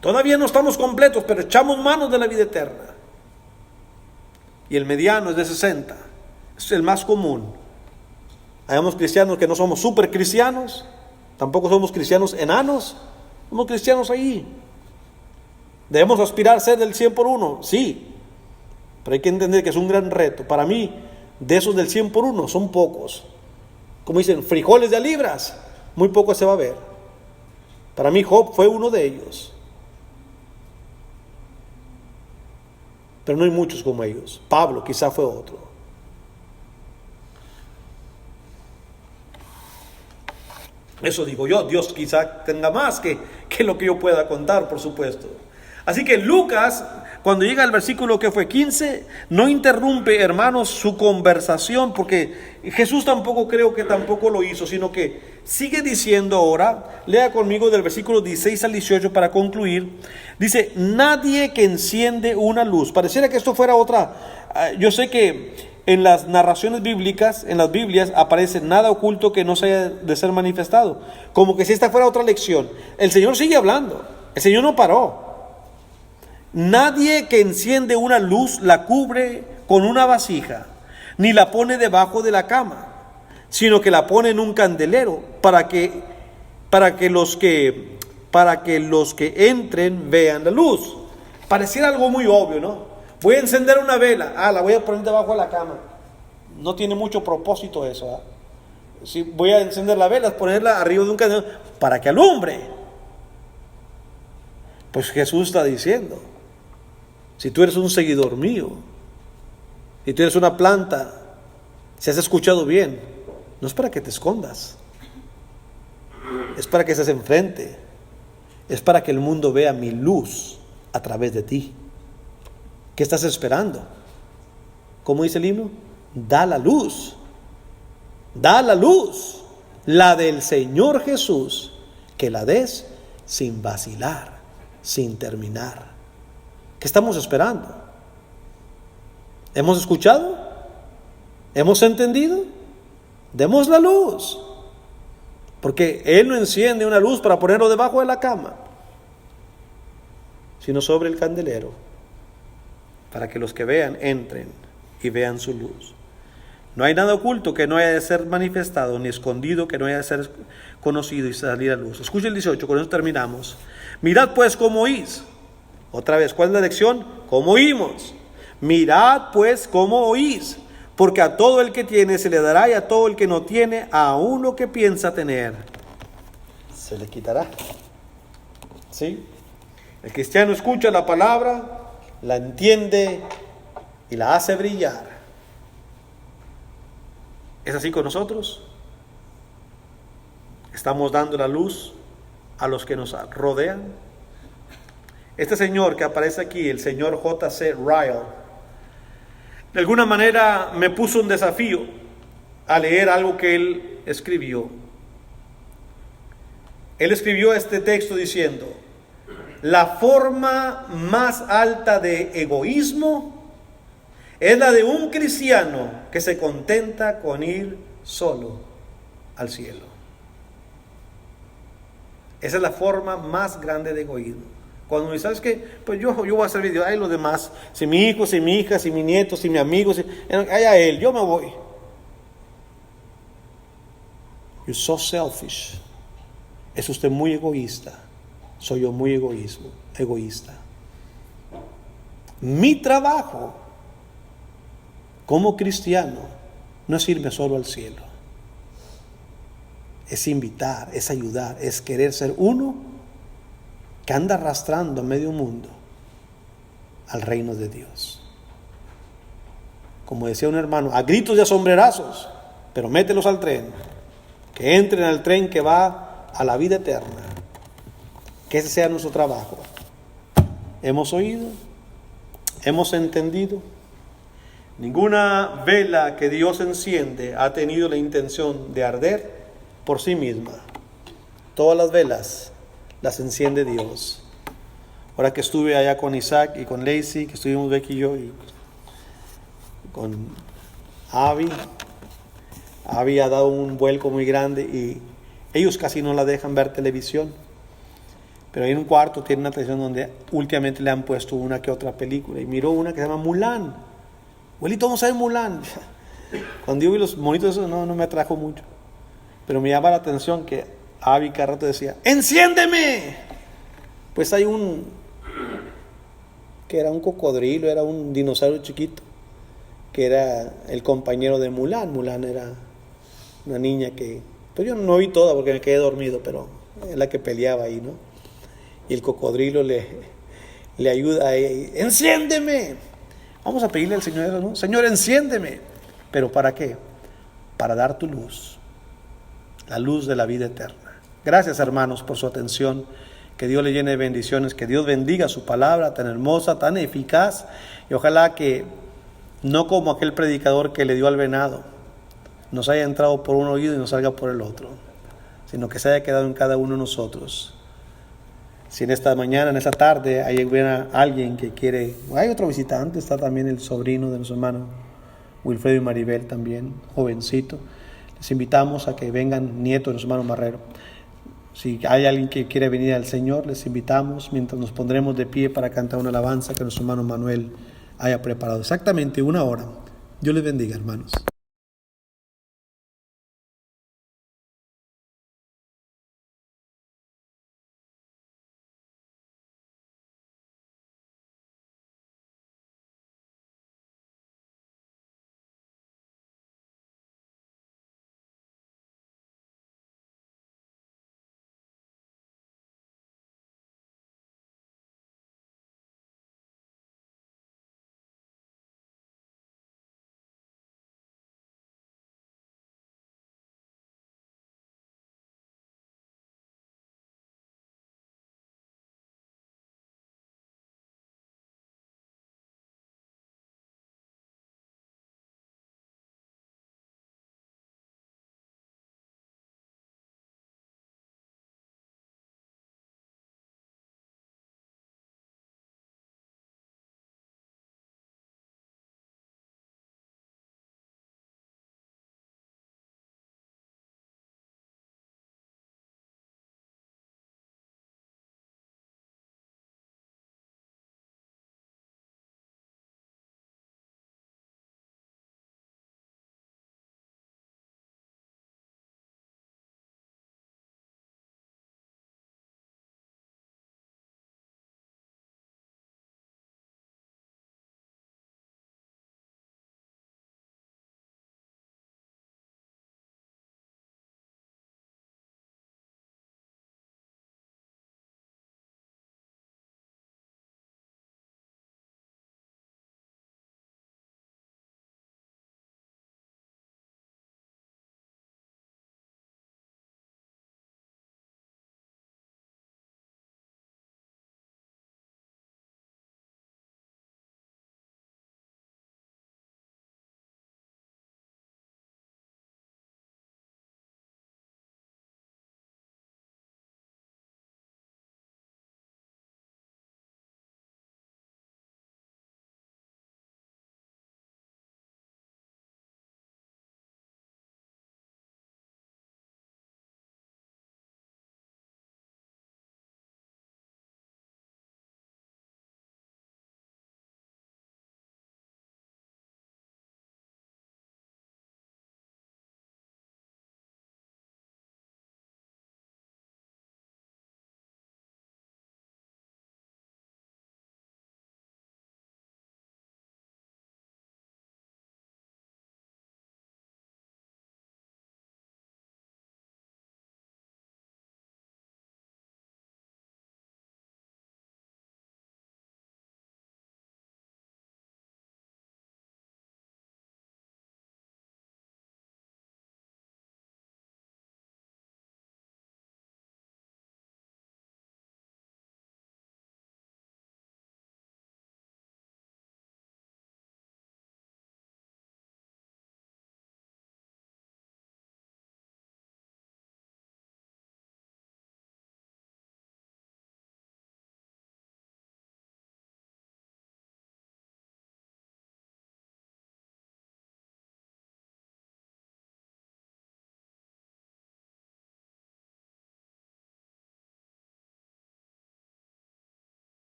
Todavía no estamos completos, pero echamos manos de la vida eterna. Y el mediano es de 60, es el más común. Hayamos cristianos que no somos super cristianos, tampoco somos cristianos enanos, somos cristianos ahí. Debemos aspirar a ser del 100 por uno, sí, pero hay que entender que es un gran reto. Para mí, de esos del 100 por uno son pocos. Como dicen, frijoles de a libras, muy poco se va a ver. Para mí Job fue uno de ellos, pero no hay muchos como ellos. Pablo quizá fue otro. Eso digo yo, Dios quizá tenga más que lo que yo pueda contar, por supuesto. Así que Lucas, cuando llega al versículo que fue 15, no interrumpe, hermanos, su conversación, porque Jesús creo que tampoco lo hizo, sino que sigue diciendo ahora, lea conmigo del versículo 16 al 18 para concluir. Dice, nadie que enciende una luz. Pareciera que esto fuera otra. Yo sé que en las narraciones bíblicas, en las Biblias, aparece nada oculto que no se haya de ser manifestado. Como que si esta fuera otra lección. El Señor sigue hablando. El Señor no paró. Nadie que enciende una luz la cubre con una vasija, ni la pone debajo de la cama, sino que la pone en un candelero para que los que entren vean la luz. Pareciera algo muy obvio, ¿no? Voy a encender una vela, la voy a poner debajo de la cama. No tiene mucho propósito eso, Si voy a encender la vela, ponerla arriba de un candelero para que alumbre. Pues Jesús está diciendo, si tú eres un seguidor mío, si tú eres una planta, si has escuchado bien, no es para que te escondas, es para que estés enfrente, es para que el mundo vea mi luz a través de ti. ¿Qué estás esperando? ¿Cómo dice el himno? Da la luz, la del Señor Jesús, que la des sin vacilar, sin terminar. ¿Qué estamos esperando? ¿Hemos escuchado? ¿Hemos entendido? Demos la luz, porque Él no enciende una luz para ponerlo debajo de la cama, sino sobre el candelero, para que los que vean entren y vean su luz. No hay nada oculto que no haya de ser manifestado, ni escondido que no haya de ser conocido y salir a luz. Escucha el 18, con eso terminamos. Mirad pues cómo oís. Otra vez, ¿cuál es la lección? ¿Cómo oímos? Mirad pues cómo oís, porque a todo el que tiene se le dará, y a todo el que no tiene, aún lo que piensa tener, se le quitará. ¿Sí? El cristiano escucha la palabra, la entiende y la hace brillar. ¿Es así con nosotros? ¿Estamos dando la luz a los que nos rodean? Este señor que aparece aquí, el señor J.C. Ryle, de alguna manera me puso un desafío a leer algo que él escribió. Él escribió este texto diciendo: la forma más alta de egoísmo es la de un cristiano que se contenta con ir solo al cielo. Esa es la forma más grande de egoísmo. Cuando ¿sabes qué? Pues yo voy a hacer video, hay los demás, si mi hijo, si mi hija, si mi nieto, si mi amigo, a él, yo me voy. You're so selfish. Es usted muy egoísta. Soy yo muy egoísta. Mi trabajo como cristiano no es irme solo al cielo. Es invitar, es ayudar, es querer ser uno que anda arrastrando a medio mundo al reino de Dios. Como decía un hermano, a gritos y a sombrerazos, pero mételos al tren, que entren al tren que va a la vida eterna. Que ese sea nuestro trabajo. ¿Hemos oído? ¿Hemos entendido? Ninguna vela que Dios enciende ha tenido la intención de arder por sí misma. Todas las velas las enciende Dios. Ahora que estuve allá con Isaac y con Lacey, que estuvimos Becky y yo, y con Abby ha dado un vuelco muy grande y ellos casi no la dejan ver televisión. Pero hay un cuarto, tiene una televisión donde últimamente le han puesto una que otra película. Y miró una que se llama Mulan. Abuelito, vamos a ver Mulan. Cuando yo vi los monitos, eso no me atrajo mucho. Pero me llama la atención que Abby cada rato decía, ¡enciéndeme! Pues hay que era un cocodrilo, era un dinosaurio chiquito, que era el compañero de Mulan. Mulan era una niña que, pues yo no vi toda porque me quedé dormido, pero es la que peleaba ahí, ¿no? Y el cocodrilo le ayuda a ella, ¡enciéndeme! Vamos a pedirle al Señor eso, ¿no? Señor, enciéndeme. ¿Pero para qué? Para dar tu luz, la luz de la vida eterna. Gracias, hermanos, por su atención. Que Dios le llene de bendiciones, que Dios bendiga su palabra tan hermosa, tan eficaz, y ojalá que no como aquel predicador que le dio al venado, nos haya entrado por un oído y nos salga por el otro, sino que se haya quedado en cada uno de nosotros. Si en esta mañana, en esta tarde, hay alguien que quiere, hay otro visitante, está también el sobrino de nuestro hermano Wilfredo y Maribel también, jovencito. Les invitamos a que vengan, nietos de nuestro hermano Marrero. Si hay alguien que quiere venir al Señor, les invitamos mientras nos pondremos de pie para cantar una alabanza que nuestro hermano Manuel haya preparado. Exactamente 1 hora. Dios les bendiga, hermanos.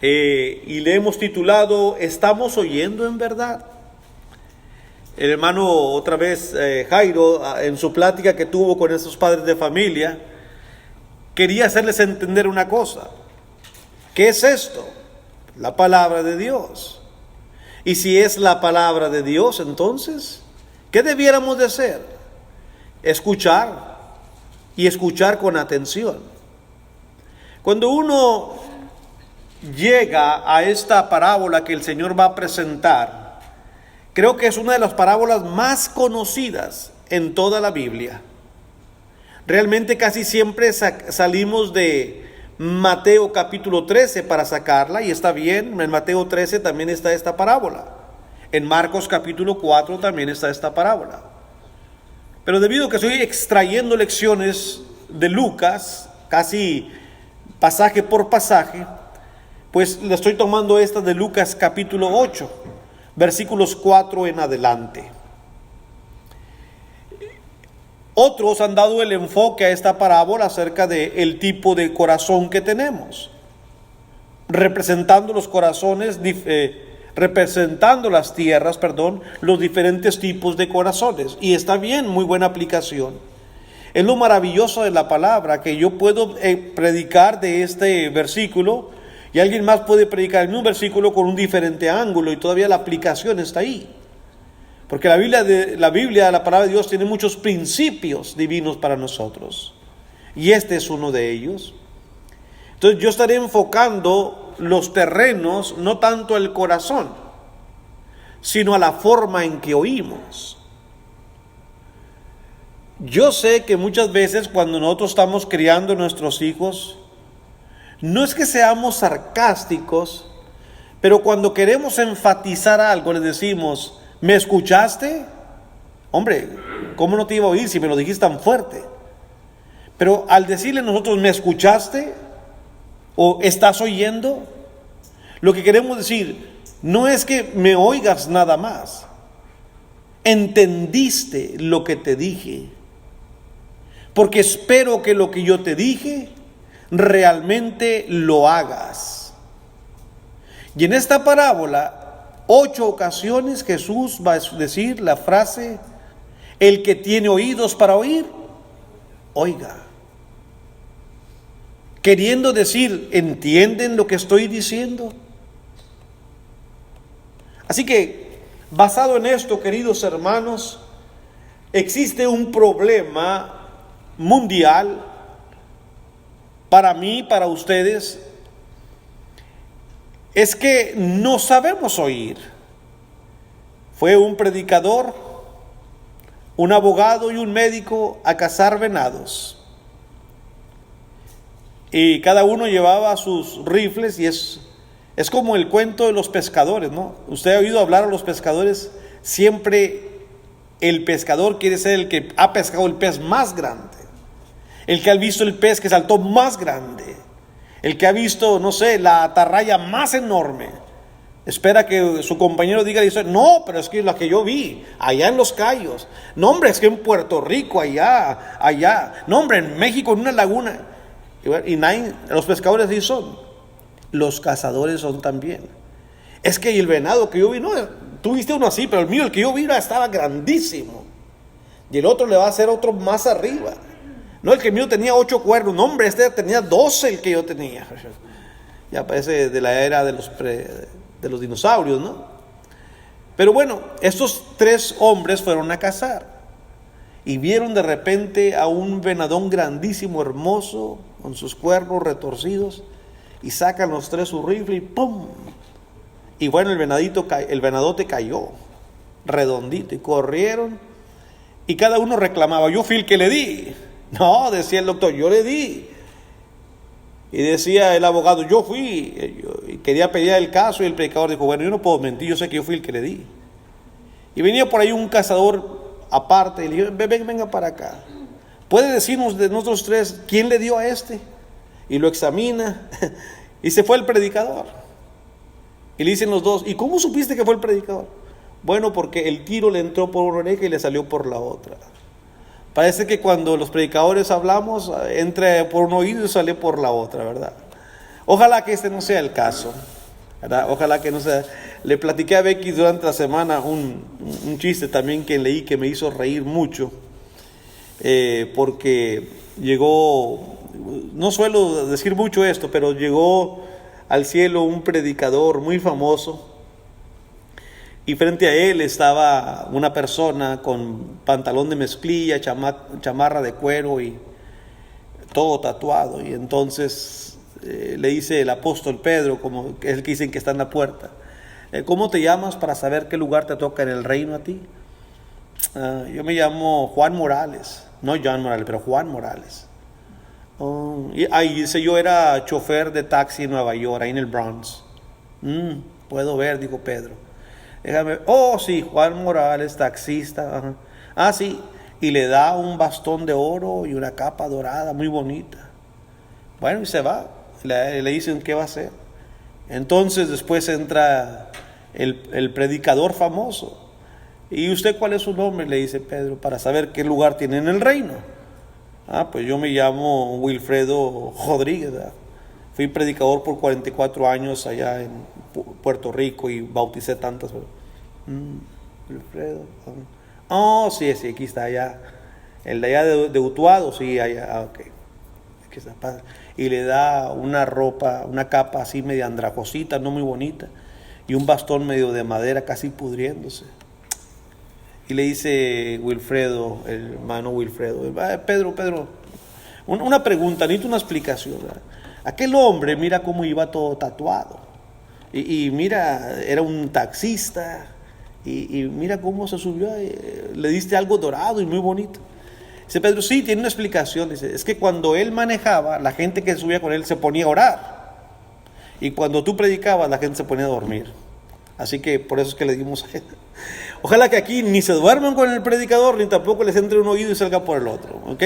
y le hemos titulado ¿Estamos oyendo en verdad? El hermano, otra vez, Jairo, en su plática que tuvo con esos padres de familia, quería hacerles entender una cosa. ¿Qué es esto? La palabra de Dios. Y si es la palabra de Dios, entonces, ¿qué debiéramos de hacer? Escuchar, y escuchar con atención. Cuando uno llega a esta parábola que el Señor va a presentar, creo que es una de las parábolas más conocidas en toda la Biblia. Realmente casi siempre salimos de Mateo capítulo 13 para sacarla, y está bien. En Mateo 13 también está esta parábola. En Marcos capítulo 4 también está esta parábola. Pero debido a que estoy extrayendo lecciones de Lucas, casi pasaje por pasaje, pues le estoy tomando esta de Lucas capítulo 8, versículos 4 en adelante. Otros han dado el enfoque a esta parábola acerca del tipo de corazón que tenemos, representando los corazones, representando las tierras, los diferentes tipos de corazones. Y está bien, muy buena aplicación. Es lo maravilloso de la palabra, que yo puedo predicar de este versículo, y alguien más puede predicar en un versículo con un diferente ángulo, y todavía la aplicación está ahí. Porque la Biblia, la palabra de Dios, tiene muchos principios divinos para nosotros. Y este es uno de ellos. Entonces yo estaré enfocando los terrenos, no tanto al corazón, sino a la forma en que oímos. Yo sé que muchas veces cuando nosotros estamos criando a nuestros hijos, no es que seamos sarcásticos, pero cuando queremos enfatizar algo, les decimos: ¿me escuchaste? Hombre, ¿cómo no te iba a oír si me lo dijiste tan fuerte? Pero al decirle nosotros ¿me escuchaste? ¿O estás oyendo? Lo que queremos decir no es que me oigas nada más. ¿Entendiste lo que te dije? Porque espero que lo que yo te dije realmente lo hagas. Y en esta parábola, 8 ocasiones Jesús va a decir la frase: el que tiene oídos para oír, oiga. Queriendo decir, ¿entienden lo que estoy diciendo? Así que, basado en esto, queridos hermanos, existe un problema mundial para mí, para ustedes. Es que no sabemos oír. Fue un predicador, un abogado y un médico a cazar venados. Y cada uno llevaba sus rifles, y es como el cuento de los pescadores, ¿no? Usted ha oído hablar a los pescadores. Siempre el pescador quiere ser el que ha pescado el pez más grande, el que ha visto el pez que saltó más grande, el que ha visto, no sé, la atarraya más enorme. Espera que su compañero diga, dice: no, pero es que la que yo vi allá en Los Cayos, no hombre, es que en Puerto Rico, allá, no hombre, en México, en una laguna. Y nadie, los pescadores así son, los cazadores son también. Es que el venado que yo vi, no, tú viste uno así, pero el mío, el que yo vi, estaba grandísimo. Y el otro le va a hacer otro más arriba. No, el que mío tenía 8 cuernos, no hombre, este tenía 12 el que yo tenía. Ya parece de la era de los dinosaurios, ¿no? Pero bueno, estos 3 hombres fueron a cazar y vieron de repente a un venadón grandísimo, hermoso, con sus cuernos retorcidos, y sacan los 3 su rifle y ¡pum! Y bueno, el venadote cayó redondito, y corrieron, y cada uno reclamaba: yo fui el que le di. No, decía el doctor, yo le di. Y decía el abogado, yo fui. Y quería pedir el caso, y el predicador dijo: bueno, yo no puedo mentir, yo sé que yo fui el que le di. Y venía por ahí un cazador aparte, y le dijo: venga para acá, ¿puede decirnos de nosotros 3 quién le dio a este? Y lo examina, y se fue el predicador. Y le dicen los 2: ¿y cómo supiste que fue el predicador? Bueno, porque el tiro le entró por una oreja y le salió por la otra. Parece que cuando los predicadores hablamos, entra por un oído y sale por la otra, ¿verdad? Ojalá que este no sea el caso, ¿verdad? Ojalá que no sea. Le platiqué a Becky durante la semana un chiste también que leí que me hizo reír mucho, porque llegó, no suelo decir mucho esto, pero llegó al cielo un predicador muy famoso, y frente a él estaba una persona con pantalón de mezclilla, chamarra de cuero y todo tatuado. Y entonces le dice el apóstol Pedro, como es el que dicen que está en la puerta, ¿cómo te llamas para saber qué lugar te toca en el reino a ti? Yo me llamo Juan Morales, no John Morales, pero Juan Morales. Y dice, yo era chofer de taxi en Nueva York, ahí en el Bronx. Puedo ver, dijo Pedro. Déjame, sí, Juan Morales, taxista. Ajá. Sí, y le da un bastón de oro y una capa dorada, muy bonita. Bueno, y se va. Le dicen qué va a hacer. Entonces después entra el predicador famoso. ¿Y usted cuál es su nombre? Le dice Pedro, para saber qué lugar tiene en el reino. Pues yo me llamo Wilfredo Rodríguez, ¿verdad? Fui predicador por 44 años allá en Puerto Rico y bauticé tantas. Wilfredo. Sí, aquí está allá. El de allá de Utuado, sí, allá. Ok. Aquí está. Y le da una ropa, una capa así media andrajosita, no muy bonita, y un bastón medio de madera casi pudriéndose. Y le dice Wilfredo, el hermano Wilfredo, Pedro, una pregunta, necesito una explicación, ¿verdad? Aquel hombre, mira cómo iba todo tatuado. Y mira, era un taxista. Y mira cómo se subió. Le diste algo dorado y muy bonito. Dice Pedro, sí, tiene una explicación. Dice, es que cuando él manejaba, la gente que subía con él se ponía a orar. Y cuando tú predicabas, la gente se ponía a dormir. Así que por eso es que le dimos a él. Ojalá que aquí ni se duerman con el predicador, ni tampoco les entre un oído y salga por el otro. ¿Ok?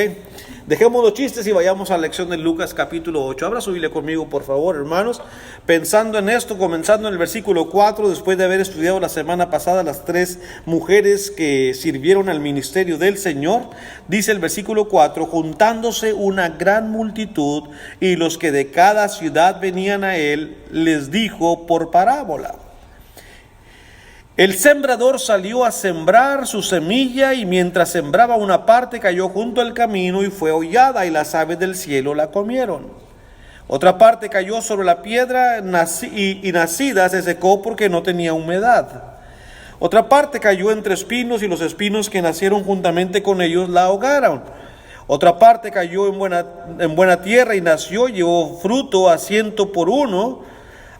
Dejemos los chistes y vayamos a la lección de Lucas capítulo 8. Abra su Biblia conmigo, por favor, hermanos. Pensando en esto, comenzando en el versículo 4, después de haber estudiado la semana pasada las 3 mujeres que sirvieron al ministerio del Señor, dice el versículo 4, juntándose una gran multitud y los que de cada ciudad venían a él, les dijo por parábola. El sembrador salió a sembrar su semilla y mientras sembraba una parte cayó junto al camino y fue hollada y las aves del cielo la comieron. Otra parte cayó sobre la piedra y nacida se secó porque no tenía humedad. Otra parte cayó entre espinos y los espinos que nacieron juntamente con ellos la ahogaron. Otra parte cayó en buena tierra y nació, llevó fruto a 100 por uno.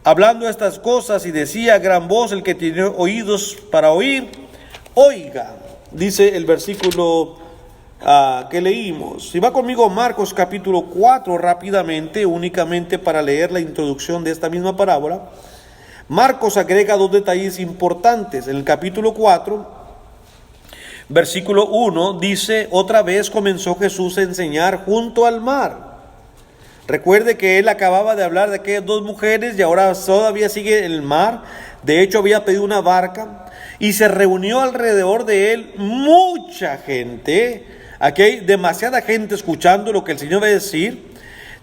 Hablando estas cosas y decía a gran voz el que tiene oídos para oír, oiga, dice el versículo que leímos. Si va conmigo Marcos capítulo 4 rápidamente, únicamente para leer la introducción de esta misma parábola. Marcos agrega 2 detalles importantes. En el capítulo 4, versículo 1, dice, otra vez comenzó Jesús a enseñar junto al mar. Recuerde que él acababa de hablar de aquellas 2 mujeres y ahora todavía sigue el mar. De hecho, había pedido una barca y se reunió alrededor de él mucha gente. Aquí hay demasiada gente escuchando lo que el Señor va a decir.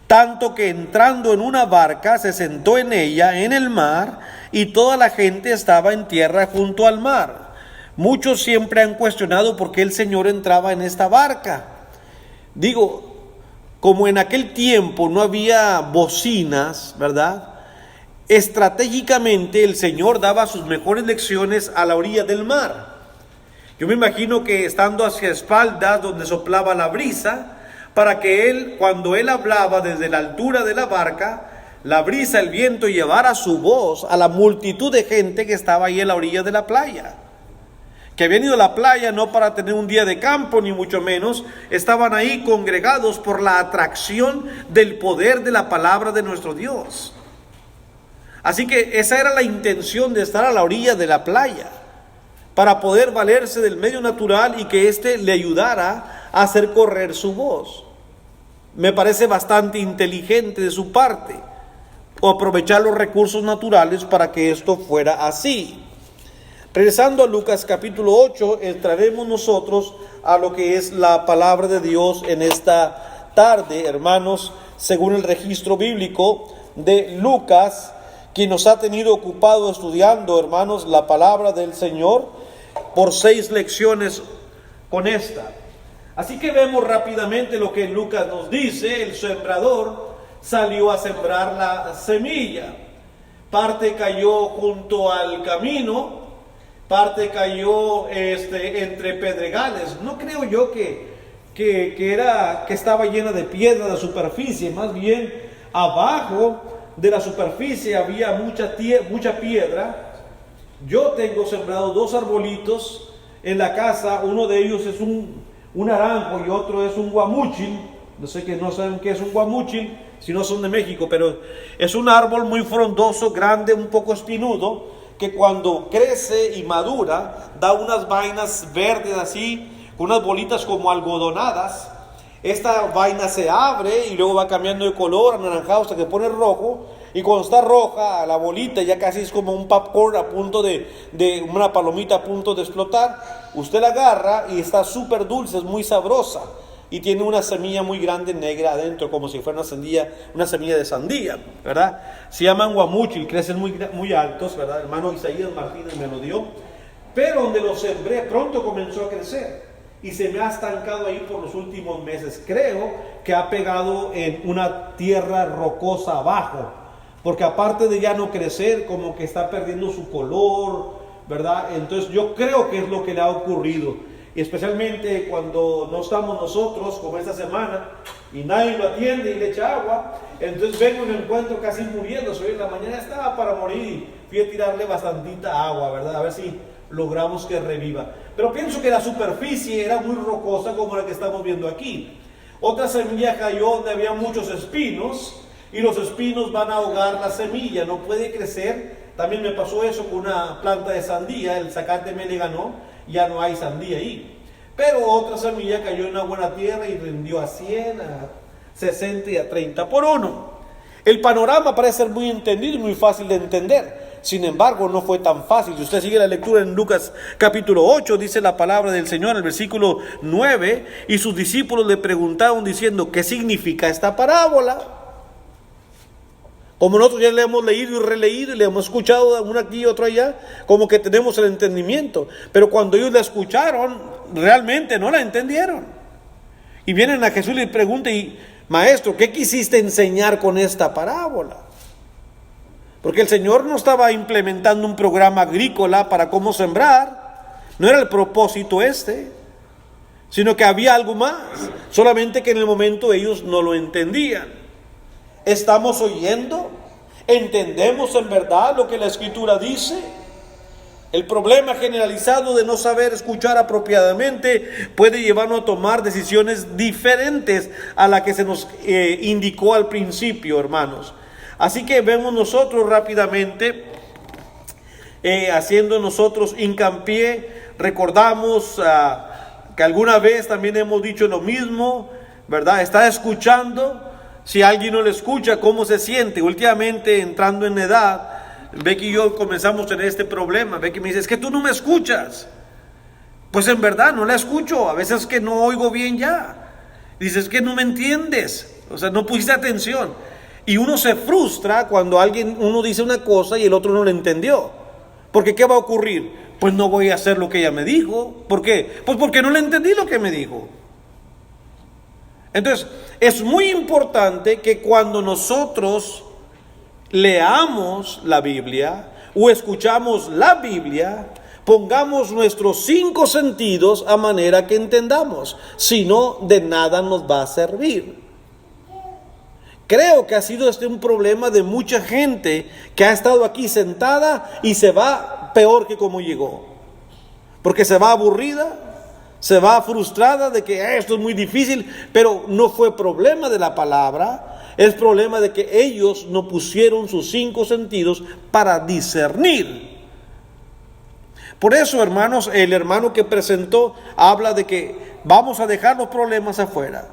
Tanto que entrando en una barca se sentó en ella, en el mar, y toda la gente estaba en tierra junto al mar. Muchos siempre han cuestionado por qué el Señor entraba en esta barca. Digo, como en aquel tiempo no había bocinas, ¿verdad? Estratégicamente el Señor daba sus mejores lecciones a la orilla del mar. Yo me imagino que estando hacia espaldas donde soplaba la brisa, para que él, cuando él hablaba desde la altura de la barca, la brisa, el viento llevara su voz a la multitud de gente que estaba ahí en la orilla de la playa. Que habían ido a la playa no para tener un día de campo, ni mucho menos, estaban ahí congregados por la atracción del poder de la palabra de nuestro Dios. Así que esa era la intención de estar a la orilla de la playa, para poder valerse del medio natural y que éste le ayudara a hacer correr su voz. Me parece bastante inteligente de su parte, o aprovechar los recursos naturales para que esto fuera así. Regresando a Lucas capítulo 8, entraremos nosotros a lo que es la palabra de Dios en esta tarde, hermanos, según el registro bíblico de Lucas, quien nos ha tenido ocupado estudiando, hermanos, la palabra del Señor por 6 lecciones con esta. Así que vemos rápidamente lo que Lucas nos dice. El sembrador salió a sembrar la semilla. Parte cayó junto al camino, parte cayó entre pedregales. No creo yo que estaba llena de piedra la superficie, más bien abajo de la superficie había mucha piedra. Yo tengo sembrado 2 arbolitos en la casa. Uno de ellos es un naranjo y otro es un guamúchil. No sé que no saben qué es un guamúchil, si no son de México, pero es un árbol muy frondoso, grande, un poco espinudo, que cuando crece y madura da unas vainas verdes así, unas bolitas como algodonadas. Esta vaina se abre y luego va cambiando de color, anaranjado, hasta que pone rojo. Y cuando está roja, la bolita ya casi es como un popcorn a punto de una palomita a punto de explotar. Usted la agarra y está súper dulce, es muy sabrosa. Y tiene una semilla muy grande negra adentro, como si fuera una semilla de sandía, ¿verdad? Se llaman guamúchil, crecen muy altos, ¿verdad? El hermano Isaías Martínez me lo dio. Pero donde lo sembré, pronto comenzó a crecer. Y se me ha estancado ahí por los últimos meses. Creo que ha pegado en una tierra rocosa abajo. Porque aparte de ya no crecer, como que está perdiendo su color, ¿verdad? Entonces yo creo que es lo que le ha ocurrido. Y especialmente cuando no estamos nosotros, como esta semana, y nadie lo atiende y le echa agua. Entonces vengo y me encuentro casi muriendo. Hoy en la mañana estaba para morir y fui a tirarle bastantita agua, ¿verdad? A ver si logramos que reviva. Pero pienso que la superficie era muy rocosa como la que estamos viendo aquí. Otra semilla cayó donde había muchos espinos y los espinos van a ahogar la semilla, no puede crecer. También me pasó eso con una planta de sandía, el zacate me le ganó, ya no hay sandía ahí. Pero otra semilla cayó en una buena tierra y rindió a 100, a 60 y a 30 por 1. El panorama parece ser muy entendido y muy fácil de entender. Sin embargo, no fue tan fácil. Si usted sigue la lectura en Lucas capítulo 8, dice la palabra del Señor en el versículo 9, y sus discípulos le preguntaron diciendo, ¿qué significa esta parábola? Como nosotros ya le hemos leído y releído y le hemos escuchado uno aquí y otro allá, como que tenemos el entendimiento. Pero cuando ellos la escucharon, realmente no la entendieron. Y vienen a Jesús y le preguntan, y maestro, ¿qué quisiste enseñar con esta parábola? Porque el Señor no estaba implementando un programa agrícola para cómo sembrar. No era el propósito sino que había algo más. Solamente que en el momento ellos no lo entendían. ¿Estamos oyendo? ¿Entendemos en verdad lo que la Escritura dice? El problema generalizado de no saber escuchar apropiadamente puede llevarnos a tomar decisiones diferentes a la que se nos indicó al principio, hermanos. Así que vemos nosotros rápidamente, haciendo nosotros hincapié, recordamos que alguna vez también hemos dicho lo mismo, ¿verdad? Está escuchando, si alguien no le escucha, ¿cómo se siente? Últimamente, entrando en edad, Becky y yo comenzamos a tener este problema. Becky me dice, es que tú no me escuchas. Pues en verdad no la escucho, a veces que no oigo bien ya. Dices que no me entiendes, o sea, no pusiste atención. Y uno se frustra cuando uno dice una cosa y el otro no lo entendió. Porque ¿qué va a ocurrir? Pues no voy a hacer lo que ella me dijo. ¿Por qué? Pues porque no le entendí lo que me dijo. Entonces, es muy importante que cuando nosotros leamos la Biblia o escuchamos la Biblia, pongamos nuestros 5 sentidos a manera que entendamos. Si no, de nada nos va a servir. Creo que ha sido un problema de mucha gente que ha estado aquí sentada y se va peor que como llegó. Porque se va aburrida, se va frustrada de que esto es muy difícil, pero no fue problema de la palabra, es problema de que ellos no pusieron sus 5 sentidos para discernir. Por eso, hermanos, el hermano que presentó habla de que vamos a dejar los problemas afuera.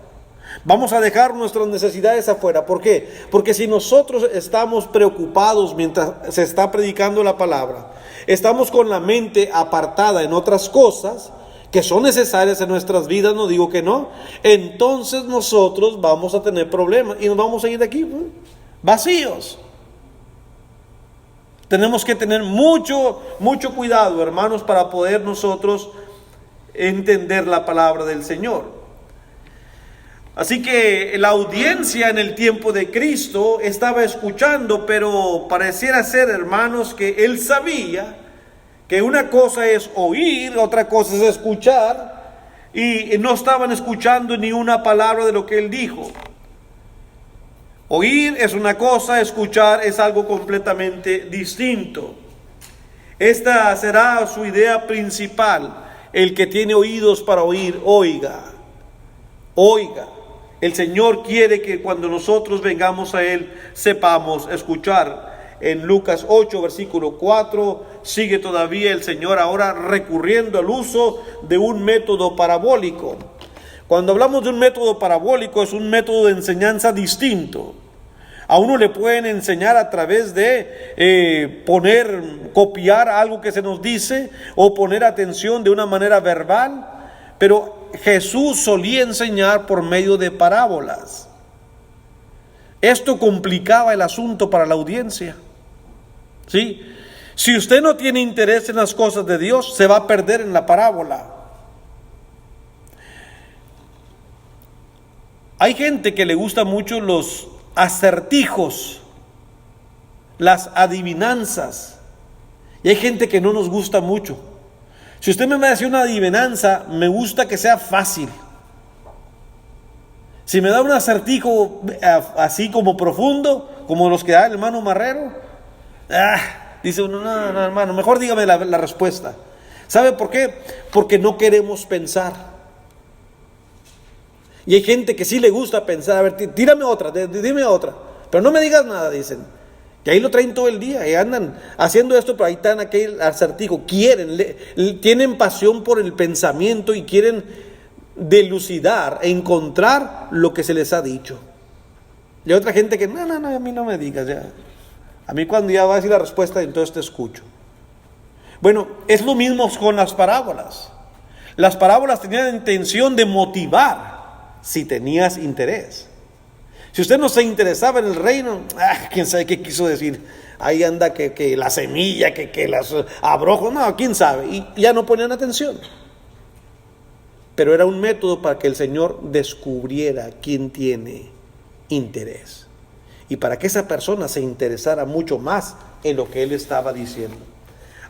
Vamos a dejar nuestras necesidades afuera. ¿Por qué? Porque si nosotros estamos preocupados mientras se está predicando la palabra, estamos con la mente apartada en otras cosas, que son necesarias en nuestras vidas, no digo que no, entonces nosotros vamos a tener problemas y nos vamos a ir de aquí vacíos. Tenemos que tener mucho cuidado, hermanos, para poder nosotros entender la palabra del Señor. Así que la audiencia en el tiempo de Cristo estaba escuchando, pero pareciera ser, hermanos, que él sabía que una cosa es oír, otra cosa es escuchar, y no estaban escuchando ni una palabra de lo que él dijo. Oír es una cosa, escuchar es algo completamente distinto. Esta será su idea principal. El que tiene oídos para oír, oiga. Oiga. El Señor quiere que cuando nosotros vengamos a Él, sepamos escuchar. En Lucas 8, versículo 4, sigue todavía el Señor ahora recurriendo al uso de un método parabólico. Cuando hablamos de un método parabólico, es un método de enseñanza distinto. A uno le pueden enseñar a través de copiar algo que se nos dice o poner atención de una manera verbal, pero Jesús solía enseñar por medio de parábolas. Esto complicaba el asunto para la audiencia. ¿Sí? Si usted no tiene interés en las cosas de Dios, se va a perder en la parábola. Hay gente que le gusta mucho los acertijos, las adivinanzas, y hay gente que no nos gusta mucho. Si usted me va a decir una adivinanza, me gusta que sea fácil. Si me da un acertijo así como profundo, como los que da el hermano Marrero, dice uno, no, hermano, mejor dígame la respuesta. ¿Sabe por qué? Porque no queremos pensar. Y hay gente que sí le gusta pensar. A ver, tírame otra, dime otra. Pero no me digas nada, dicen. Que ahí lo traen todo el día y andan haciendo esto, pero ahí están aquel acertijo. Tienen pasión por el pensamiento y quieren delucidar, encontrar lo que se les ha dicho. Y hay otra gente que, no, a mí no me digas ya. A mí cuando ya va a decir la respuesta, entonces te escucho. Bueno, es lo mismo con las parábolas. Las parábolas tenían la intención de motivar si tenías interés. Si usted no se interesaba en el reino, quién sabe qué quiso decir. Ahí anda que la semilla, que las abrojos, no, quién sabe. Y ya no ponían atención. Pero era un método para que el Señor descubriera quién tiene interés. Y para que esa persona se interesara mucho más en lo que Él estaba diciendo.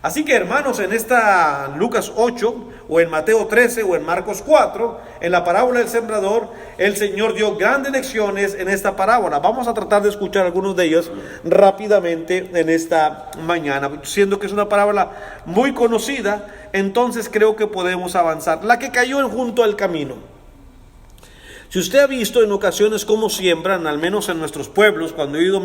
Así que, hermanos, en esta Lucas 8, o en Mateo 13, o en Marcos 4, en la parábola del sembrador, el Señor dio grandes lecciones en esta parábola. Vamos a tratar de escuchar algunos de ellos rápidamente en esta mañana. Siendo que es una parábola muy conocida, entonces creo que podemos avanzar. La que cayó junto al camino. Si usted ha visto en ocasiones cómo siembran, al menos en nuestros pueblos, cuando he ido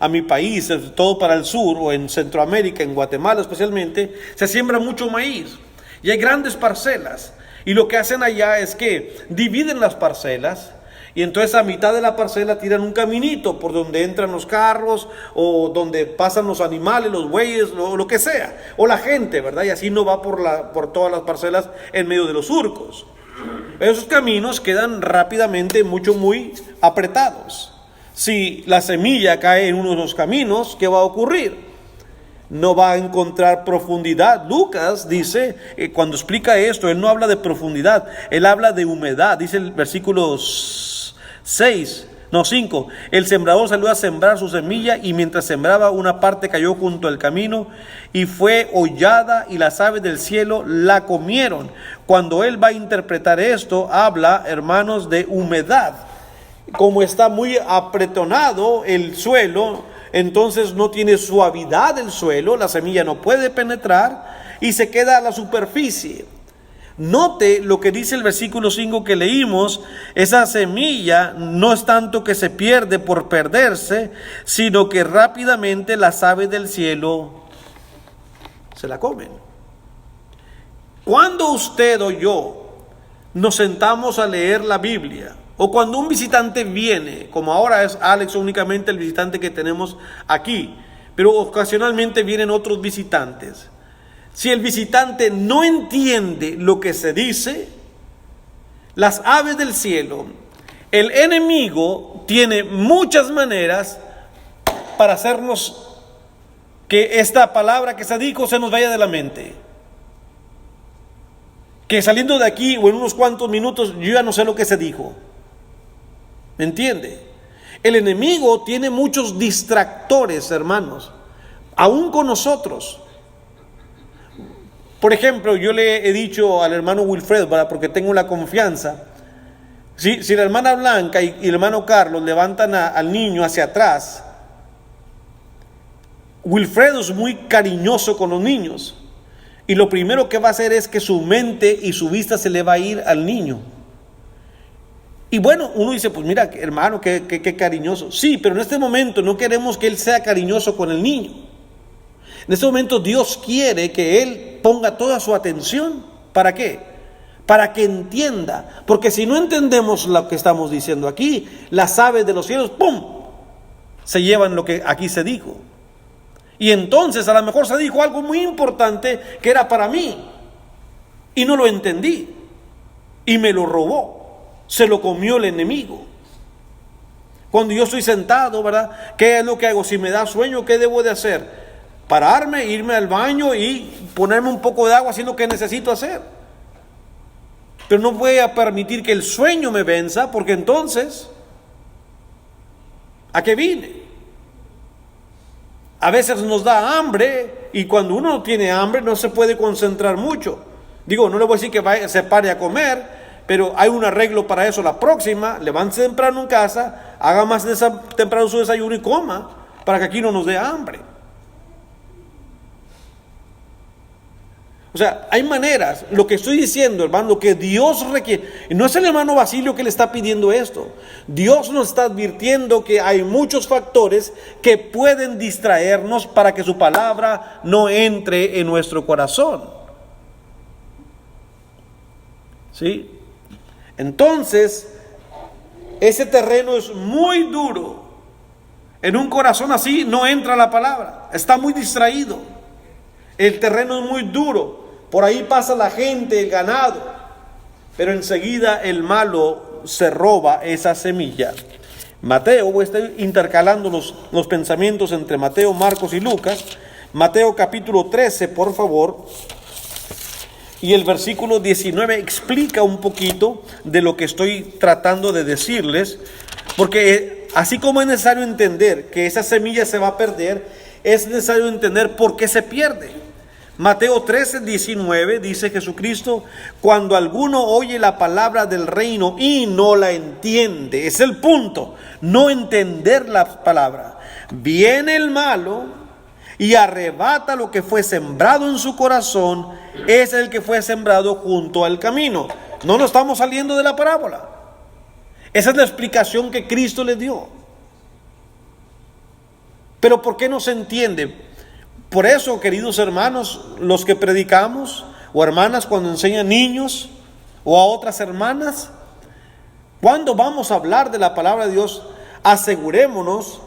a mi país, todo para el sur, o en Centroamérica, en Guatemala especialmente, se siembra mucho maíz. Y hay grandes parcelas. Y lo que hacen allá es que dividen las parcelas, y entonces a mitad de la parcela tiran un caminito por donde entran los carros, o donde pasan los animales, los bueyes, lo que sea, o la gente, ¿verdad? Y así no va por todas las parcelas en medio de los surcos. Esos caminos quedan rápidamente muy apretados. Si la semilla cae en uno de los caminos, ¿qué va a ocurrir? No va a encontrar profundidad. Lucas dice, cuando explica esto, él no habla de profundidad, él habla de humedad. Dice el versículo 5, el sembrador salió a sembrar su semilla, y mientras sembraba, una parte cayó junto al camino y fue hollada, y las aves del cielo la comieron. Cuando él va a interpretar esto, habla, hermanos, de humedad. Como está muy apretonado el suelo, entonces no tiene suavidad el suelo, la semilla no puede penetrar y se queda a la superficie. Note lo que dice el versículo 5 que leímos. Esa semilla no es tanto que se pierde por perderse, sino que rápidamente las aves del cielo se la comen. Cuando usted o yo nos sentamos a leer la Biblia, o cuando un visitante viene, como ahora es Alex únicamente el visitante que tenemos aquí, pero ocasionalmente vienen otros visitantes, Si el visitante no entiende lo que se dice, las aves del cielo, el enemigo tiene muchas maneras para hacernos que esta palabra que se dijo se nos vaya de la mente. Que saliendo de aquí o en unos cuantos minutos yo ya no sé lo que se dijo. ¿Me entiende? El enemigo tiene muchos distractores, hermanos, aún con nosotros. Por ejemplo, yo le he dicho al hermano Wilfredo, porque tengo la confianza, si la hermana Blanca y el hermano Carlos levantan al niño hacia atrás, Wilfredo es muy cariñoso con los niños, y lo primero que va a hacer es que su mente y su vista se le va a ir al niño. Y bueno, uno dice, pues mira, hermano, qué cariñoso. Sí, pero en este momento no queremos que él sea cariñoso con el niño. En este momento Dios quiere que él ponga toda su atención. ¿Para qué? Para que entienda. Porque si no entendemos lo que estamos diciendo aquí, las aves de los cielos, ¡pum!, se llevan lo que aquí se dijo. Y entonces a lo mejor se dijo algo muy importante que era para mí. Y no lo entendí. Y me lo robó. Se lo comió el enemigo. Cuando yo estoy sentado, ¿verdad? ¿Qué es lo que hago? Si me da sueño, ¿qué debo de hacer? Pararme, irme al baño y ponerme un poco de agua haciendo lo que necesito hacer. Pero no voy a permitir que el sueño me venza, porque entonces, ¿a qué vine? A veces nos da hambre y cuando uno no tiene hambre no se puede concentrar mucho. Digo, no le voy a decir que se pare a comer, pero hay un arreglo para eso. La próxima, levántese temprano en casa, haga más temprano su desayuno y coma, para que aquí no nos dé hambre. O sea, hay maneras. Lo que estoy diciendo, hermano, lo que Dios requiere. No es el hermano Basilio que le está pidiendo esto. Dios nos está advirtiendo que hay muchos factores que pueden distraernos para que su palabra no entre en nuestro corazón. ¿Sí? Entonces, ese terreno es muy duro. En un corazón así no entra la palabra. Está muy distraído. El terreno es muy duro. Por ahí pasa la gente, el ganado. Pero enseguida el malo se roba esa semilla. Mateo, voy a estar intercalando los pensamientos entre Mateo, Marcos y Lucas. Mateo capítulo 13, por favor. Y el versículo 19 explica un poquito de lo que estoy tratando de decirles. Porque así como es necesario entender que esa semilla se va a perder, es necesario entender por qué se pierde. Mateo 13, 19 dice Jesucristo: cuando alguno oye la palabra del reino y no la entiende, es el punto, no entender la palabra, viene el malo y arrebata lo que fue sembrado en su corazón. Es el que fue sembrado junto al camino. No nos estamos saliendo de la parábola. Esa es la explicación que Cristo le dio. Pero ¿por qué no se entiende? Por eso, queridos hermanos, los que predicamos, o hermanas cuando enseñan niños, o a otras hermanas, cuando vamos a hablar de la palabra de Dios, asegurémonos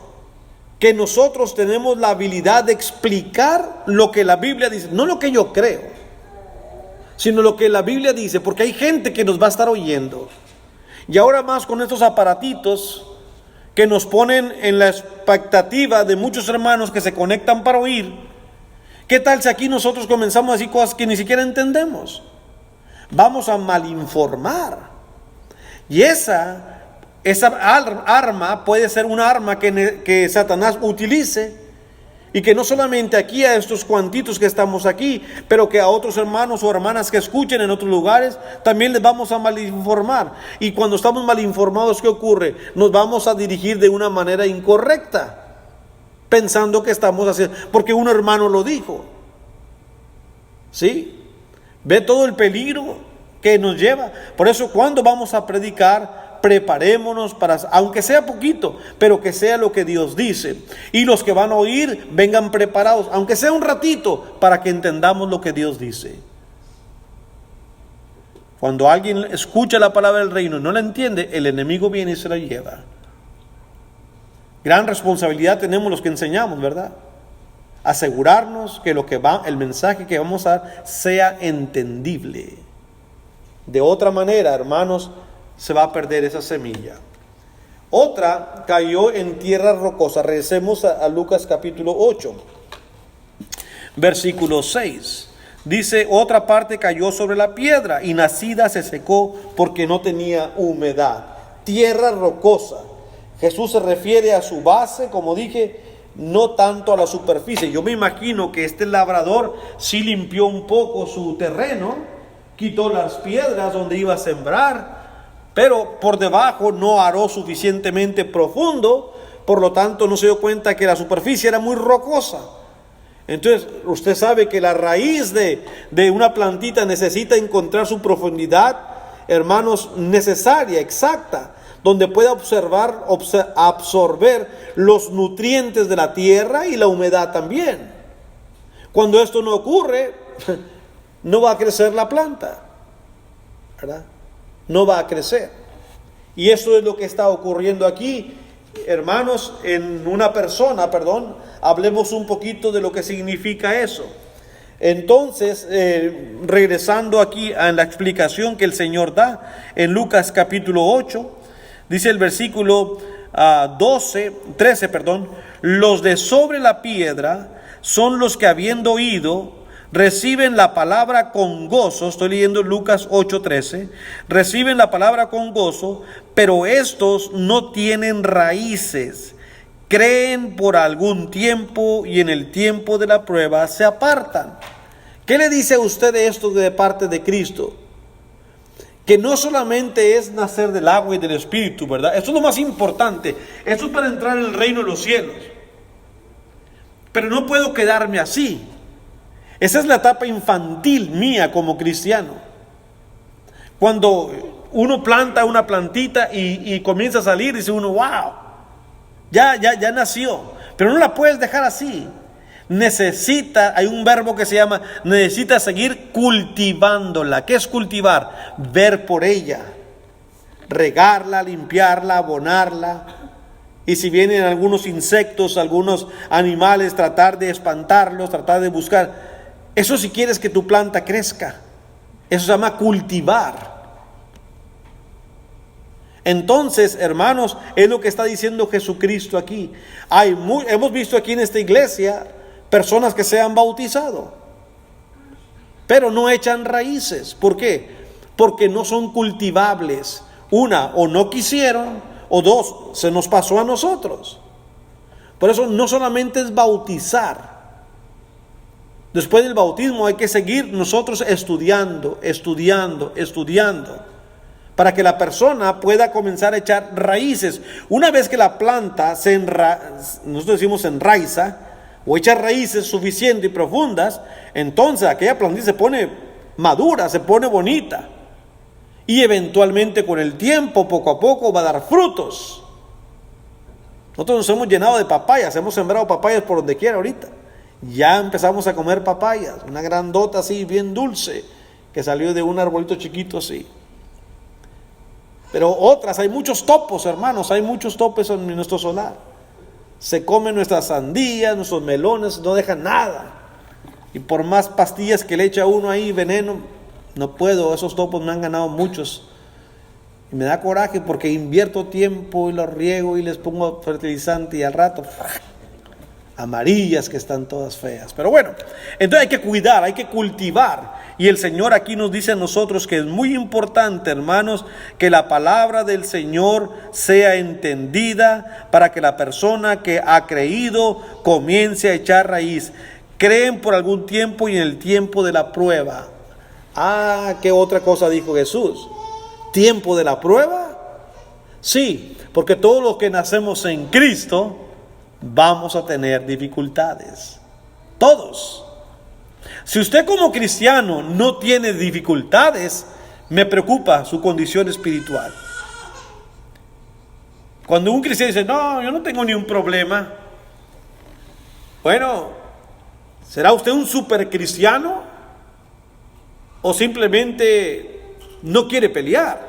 que nosotros tenemos la habilidad de explicar lo que la Biblia dice, no lo que yo creo, sino lo que la Biblia dice, porque hay gente que nos va a estar oyendo. Y ahora más con estos aparatitos que nos ponen en la expectativa de muchos hermanos que se conectan para oír. ¿Qué tal si aquí nosotros comenzamos a decir cosas que ni siquiera entendemos? Vamos a malinformar. Y esa arma puede ser una arma que Satanás utilice, y que no solamente aquí a estos cuantitos que estamos aquí, pero que a otros hermanos o hermanas que escuchen en otros lugares también les vamos a malinformar. Y cuando estamos malinformados, ¿qué ocurre? Nos vamos a dirigir de una manera incorrecta, pensando que estamos haciendo, porque un hermano lo dijo. ¿Sí? ¿Ve todo el peligro que nos lleva? Por eso, cuando vamos a predicar, preparémonos para, aunque sea poquito, pero que sea lo que Dios dice. Y los que van a oír, vengan preparados, aunque sea un ratito, para que entendamos lo que Dios dice. Cuando alguien escucha la palabra del reino y no la entiende, el enemigo viene y se la lleva. Gran responsabilidad tenemos los que enseñamos, ¿verdad? asegurarnos que el mensaje que vamos a dar sea entendible. De otra manera, hermanos, se va a perder esa semilla. Otra cayó en tierra rocosa. Regresemos a Lucas capítulo 8, versículo 6. Dice, otra parte cayó sobre la piedra y nacida se secó porque no tenía humedad. Tierra rocosa. Jesús se refiere a su base, como dije, no tanto a la superficie. Yo me imagino que este labrador sí limpió un poco su terreno, quitó las piedras donde iba a sembrar, pero por debajo no aró suficientemente profundo, por lo tanto no se dio cuenta que la superficie era muy rocosa. Entonces usted sabe que la raíz de una plantita necesita encontrar su profundidad, hermanos, necesaria, exacta, donde pueda absorber los nutrientes de la tierra y la humedad también. Cuando esto no ocurre, no va a crecer la planta, ¿verdad? No va a crecer. Y eso es lo que está ocurriendo aquí, hermanos, en una persona, hablemos un poquito de lo que significa eso. Entonces, regresando aquí a la explicación que el Señor da en Lucas capítulo 8, dice el versículo 13, los de sobre la piedra son los que habiendo oído, reciben la palabra con gozo. Estoy leyendo Lucas 8:13. Reciben la palabra con gozo, pero estos no tienen raíces. Creen por algún tiempo y en el tiempo de la prueba se apartan. ¿Qué le dice a usted de esto de parte de Cristo? Que no solamente es nacer del agua y del Espíritu, ¿verdad? Esto es lo más importante. Esto es para entrar en el reino de los cielos. Pero no puedo quedarme así. Esa es la etapa infantil mía como cristiano. Cuando uno planta una plantita y comienza a salir, dice uno, wow, ya nació. Pero no la puedes dejar así. Hay un verbo que se llama, necesita seguir cultivándola. ¿Qué es cultivar? Ver por ella, regarla, limpiarla, abonarla. Y si vienen algunos insectos, algunos animales, tratar de espantarlos, tratar de buscar. Eso si quieres que tu planta crezca. Eso se llama cultivar. Entonces, hermanos, es lo que está diciendo Jesucristo aquí. Hemos visto aquí en esta iglesia personas que se han bautizado, pero no echan raíces. ¿Por qué? Porque no son cultivables. Una, o no quisieron, o dos, se nos pasó a nosotros. Por eso no solamente es bautizar. Después del bautismo hay que seguir nosotros estudiando, para que la persona pueda comenzar a echar raíces. Una vez que la planta nosotros decimos enraiza, o echa raíces suficientes y profundas, entonces aquella plantita se pone madura, se pone bonita. Y eventualmente con el tiempo, poco a poco, va a dar frutos. Nosotros nos hemos llenado de papayas, hemos sembrado papayas por donde quiera ahorita. Ya empezamos a comer papayas, una grandota así, bien dulce, que salió de un arbolito chiquito así. Pero otras, hay muchos topos, hermanos, hay muchos topos en nuestro solar. Se comen nuestras sandías, nuestros melones, no dejan nada. Y por más pastillas que le echa uno ahí, veneno, no puedo, esos topos me han ganado muchos. Y me da coraje porque invierto tiempo y los riego y les pongo fertilizante y al rato, amarillas que están todas feas. Pero bueno, entonces hay que cuidar, hay que cultivar. Y el Señor aquí nos dice a nosotros que es muy importante, hermanos, que la palabra del Señor sea entendida para que la persona que ha creído comience a echar raíz. Creen por algún tiempo y en el tiempo de la prueba. ¿Qué otra cosa dijo Jesús? ¿Tiempo de la prueba? Sí, porque todos los que nacemos en Cristo vamos a tener dificultades. Todos. Si usted como cristiano no tiene dificultades, me preocupa su condición espiritual. Cuando un cristiano dice, no, yo no tengo ni un problema. Bueno, ¿será usted un super cristiano? ¿O simplemente no quiere pelear?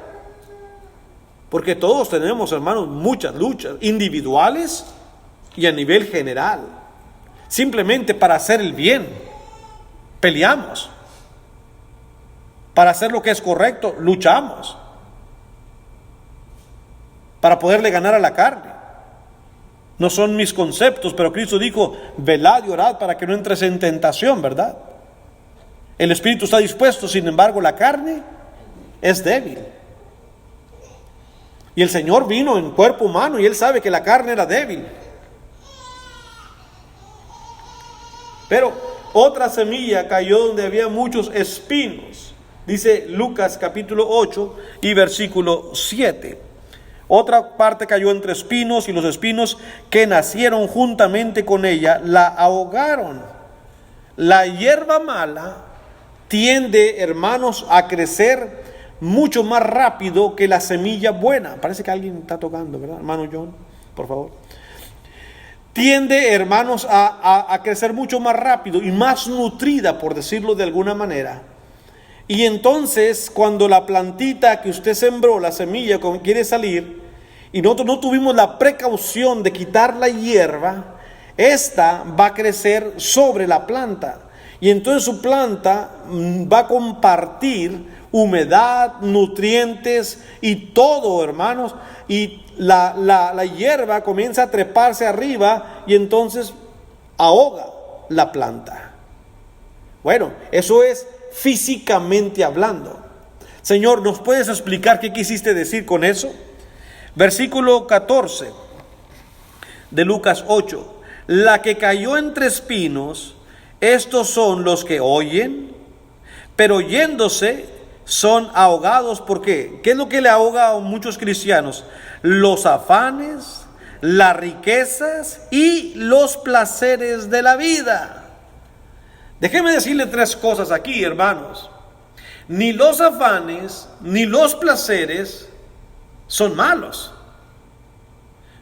Porque todos tenemos, hermanos, muchas luchas individuales y a nivel general. simplemente para hacer el bien. Peleamos. Para hacer lo que es correcto, luchamos. Para poderle ganar a la carne. No son mis conceptos, pero Cristo dijo, velad y orad para que no entres en tentación, ¿verdad? El espíritu está dispuesto, sin embargo la carne es débil. Y el Señor vino en cuerpo humano y Él sabe que la carne era débil. Pero otra semilla cayó donde había muchos espinos. Dice Lucas capítulo 8 y versículo 7. Otra parte cayó entre espinos, y los espinos que nacieron juntamente con ella la ahogaron. La hierba mala tiende, hermanos, a crecer mucho más rápido que la semilla buena. Parece que alguien está tocando, ¿verdad? Hermano John, por favor. Tiende, hermanos, a crecer mucho más rápido y más nutrida, por decirlo de alguna manera. Y entonces, cuando la plantita que usted sembró, la semilla, quiere salir, y nosotros no tuvimos la precaución de quitar la hierba, esta va a crecer sobre la planta. Y entonces su planta va a compartir humedad, nutrientes y todo, hermanos. Y la hierba comienza a treparse arriba y entonces ahoga la planta. Bueno, eso es físicamente hablando. Señor, ¿nos puedes explicar qué quisiste decir con eso? Versículo 14 de Lucas 8. La que cayó entre espinos, estos son los que oyen, pero oyéndose son ahogados. ¿Por qué? ¿Qué es lo que le ahoga a muchos cristianos? Los afanes, las riquezas y los placeres de la vida. Déjeme decirle tres cosas aquí, hermanos. Ni los afanes ni los placeres son malos.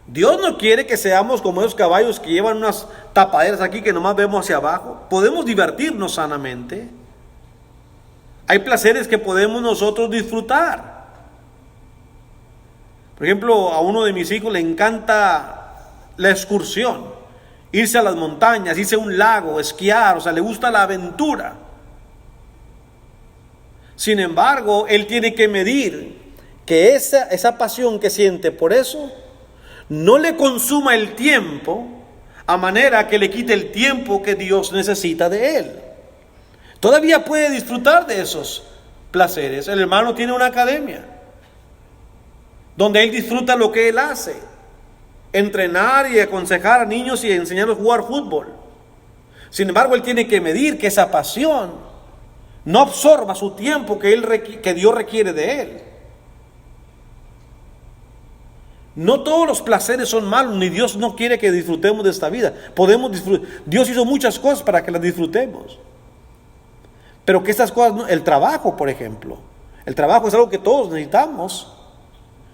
Dios no quiere que seamos como esos caballos que llevan unas tapaderas aquí que nomás vemos hacia abajo. Podemos divertirnos sanamente. Hay placeres que podemos nosotros disfrutar. Por ejemplo, a uno de mis hijos le encanta la excursión, irse a las montañas, irse a un lago, esquiar, o sea, le gusta la aventura. Sin embargo, él tiene que medir que esa pasión que siente por eso no le consuma el tiempo, a manera que le quite el tiempo que Dios necesita de él. Todavía puede disfrutar de esos placeres. El hermano tiene una academia donde él disfruta lo que él hace: entrenar y aconsejar a niños y enseñarlos a jugar fútbol. Sin embargo, él tiene que medir que esa pasión no absorba su tiempo que Dios requiere de él. No todos los placeres son malos, ni Dios no quiere que disfrutemos de esta vida. Podemos disfrutar. Dios hizo muchas cosas para que las disfrutemos. Pero que estas cosas, el trabajo, por ejemplo, el trabajo es algo que todos necesitamos,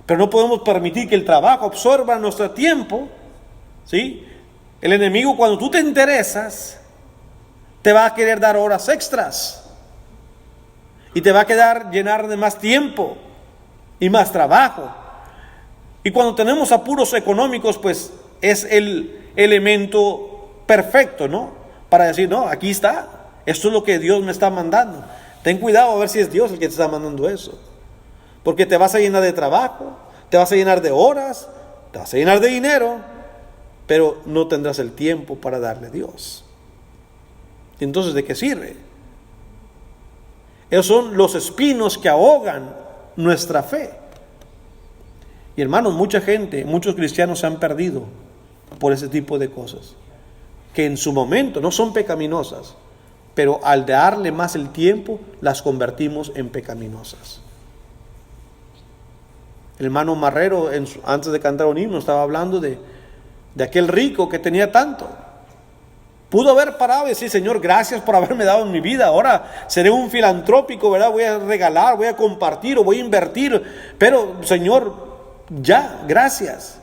pero no podemos permitir que el trabajo absorba nuestro tiempo, ¿sí? El enemigo, cuando tú te interesas, te va a querer dar horas extras y te va a llenar de más tiempo y más trabajo. Y cuando tenemos apuros económicos, pues es el elemento perfecto, ¿no? Para decir, no, aquí está, esto es lo que Dios me está mandando. Ten cuidado a ver si es Dios el que te está mandando eso. Porque te vas a llenar de trabajo, te vas a llenar de horas, te vas a llenar de dinero, pero no tendrás el tiempo para darle a Dios. Entonces, ¿de qué sirve? Esos son los espinos que ahogan nuestra fe. Y hermanos, mucha gente, muchos cristianos se han perdido por ese tipo de cosas, que en su momento no son pecaminosas, pero al darle más el tiempo, las convertimos en pecaminosas. El hermano Marrero, antes de cantar un himno, estaba hablando de aquel rico que tenía tanto. Pudo haber parado y decir, Señor, gracias por haberme dado en mi vida, ahora seré un filantrópico, ¿verdad? Voy a regalar, voy a compartir o voy a invertir, pero Señor, ya, gracias.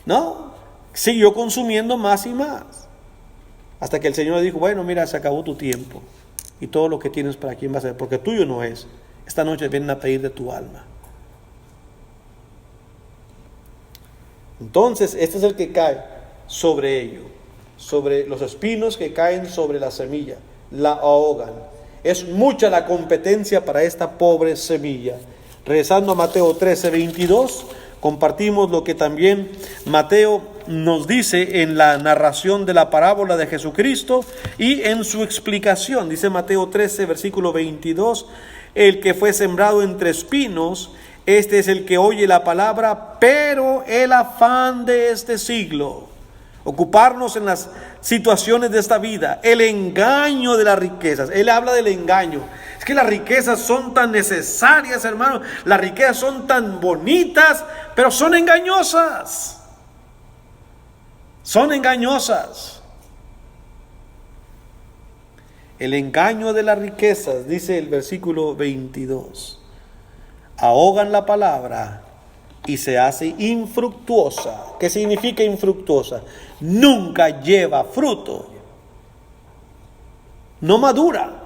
No, siguió consumiendo más y más, hasta que el Señor le dijo, bueno, mira, se acabó tu tiempo y todo lo que tienes para quién va a ser, porque tuyo no es. Esta noche vienen a pedir de tu alma. Entonces, este es el que cae sobre ello. sobre los espinos que caen sobre la semilla, la ahogan. Es mucha la competencia para esta pobre semilla. Regresando a Mateo 13:22, compartimos lo que también Mateo nos dice en la narración de la parábola de Jesucristo y en su explicación. Dice Mateo 13, versículo 22, el que fue sembrado entre espinos, este es el que oye la palabra, pero el afán de este siglo, ocuparnos en las situaciones de esta vida, el engaño de las riquezas. Él habla del engaño. Es que las riquezas son tan necesarias, hermano. Las riquezas son tan bonitas, pero son engañosas. Son engañosas. El engaño de las riquezas, dice el versículo 22. Ahogan la palabra y se hace infructuosa. ¿Qué significa infructuosa? Nunca lleva fruto. No madura.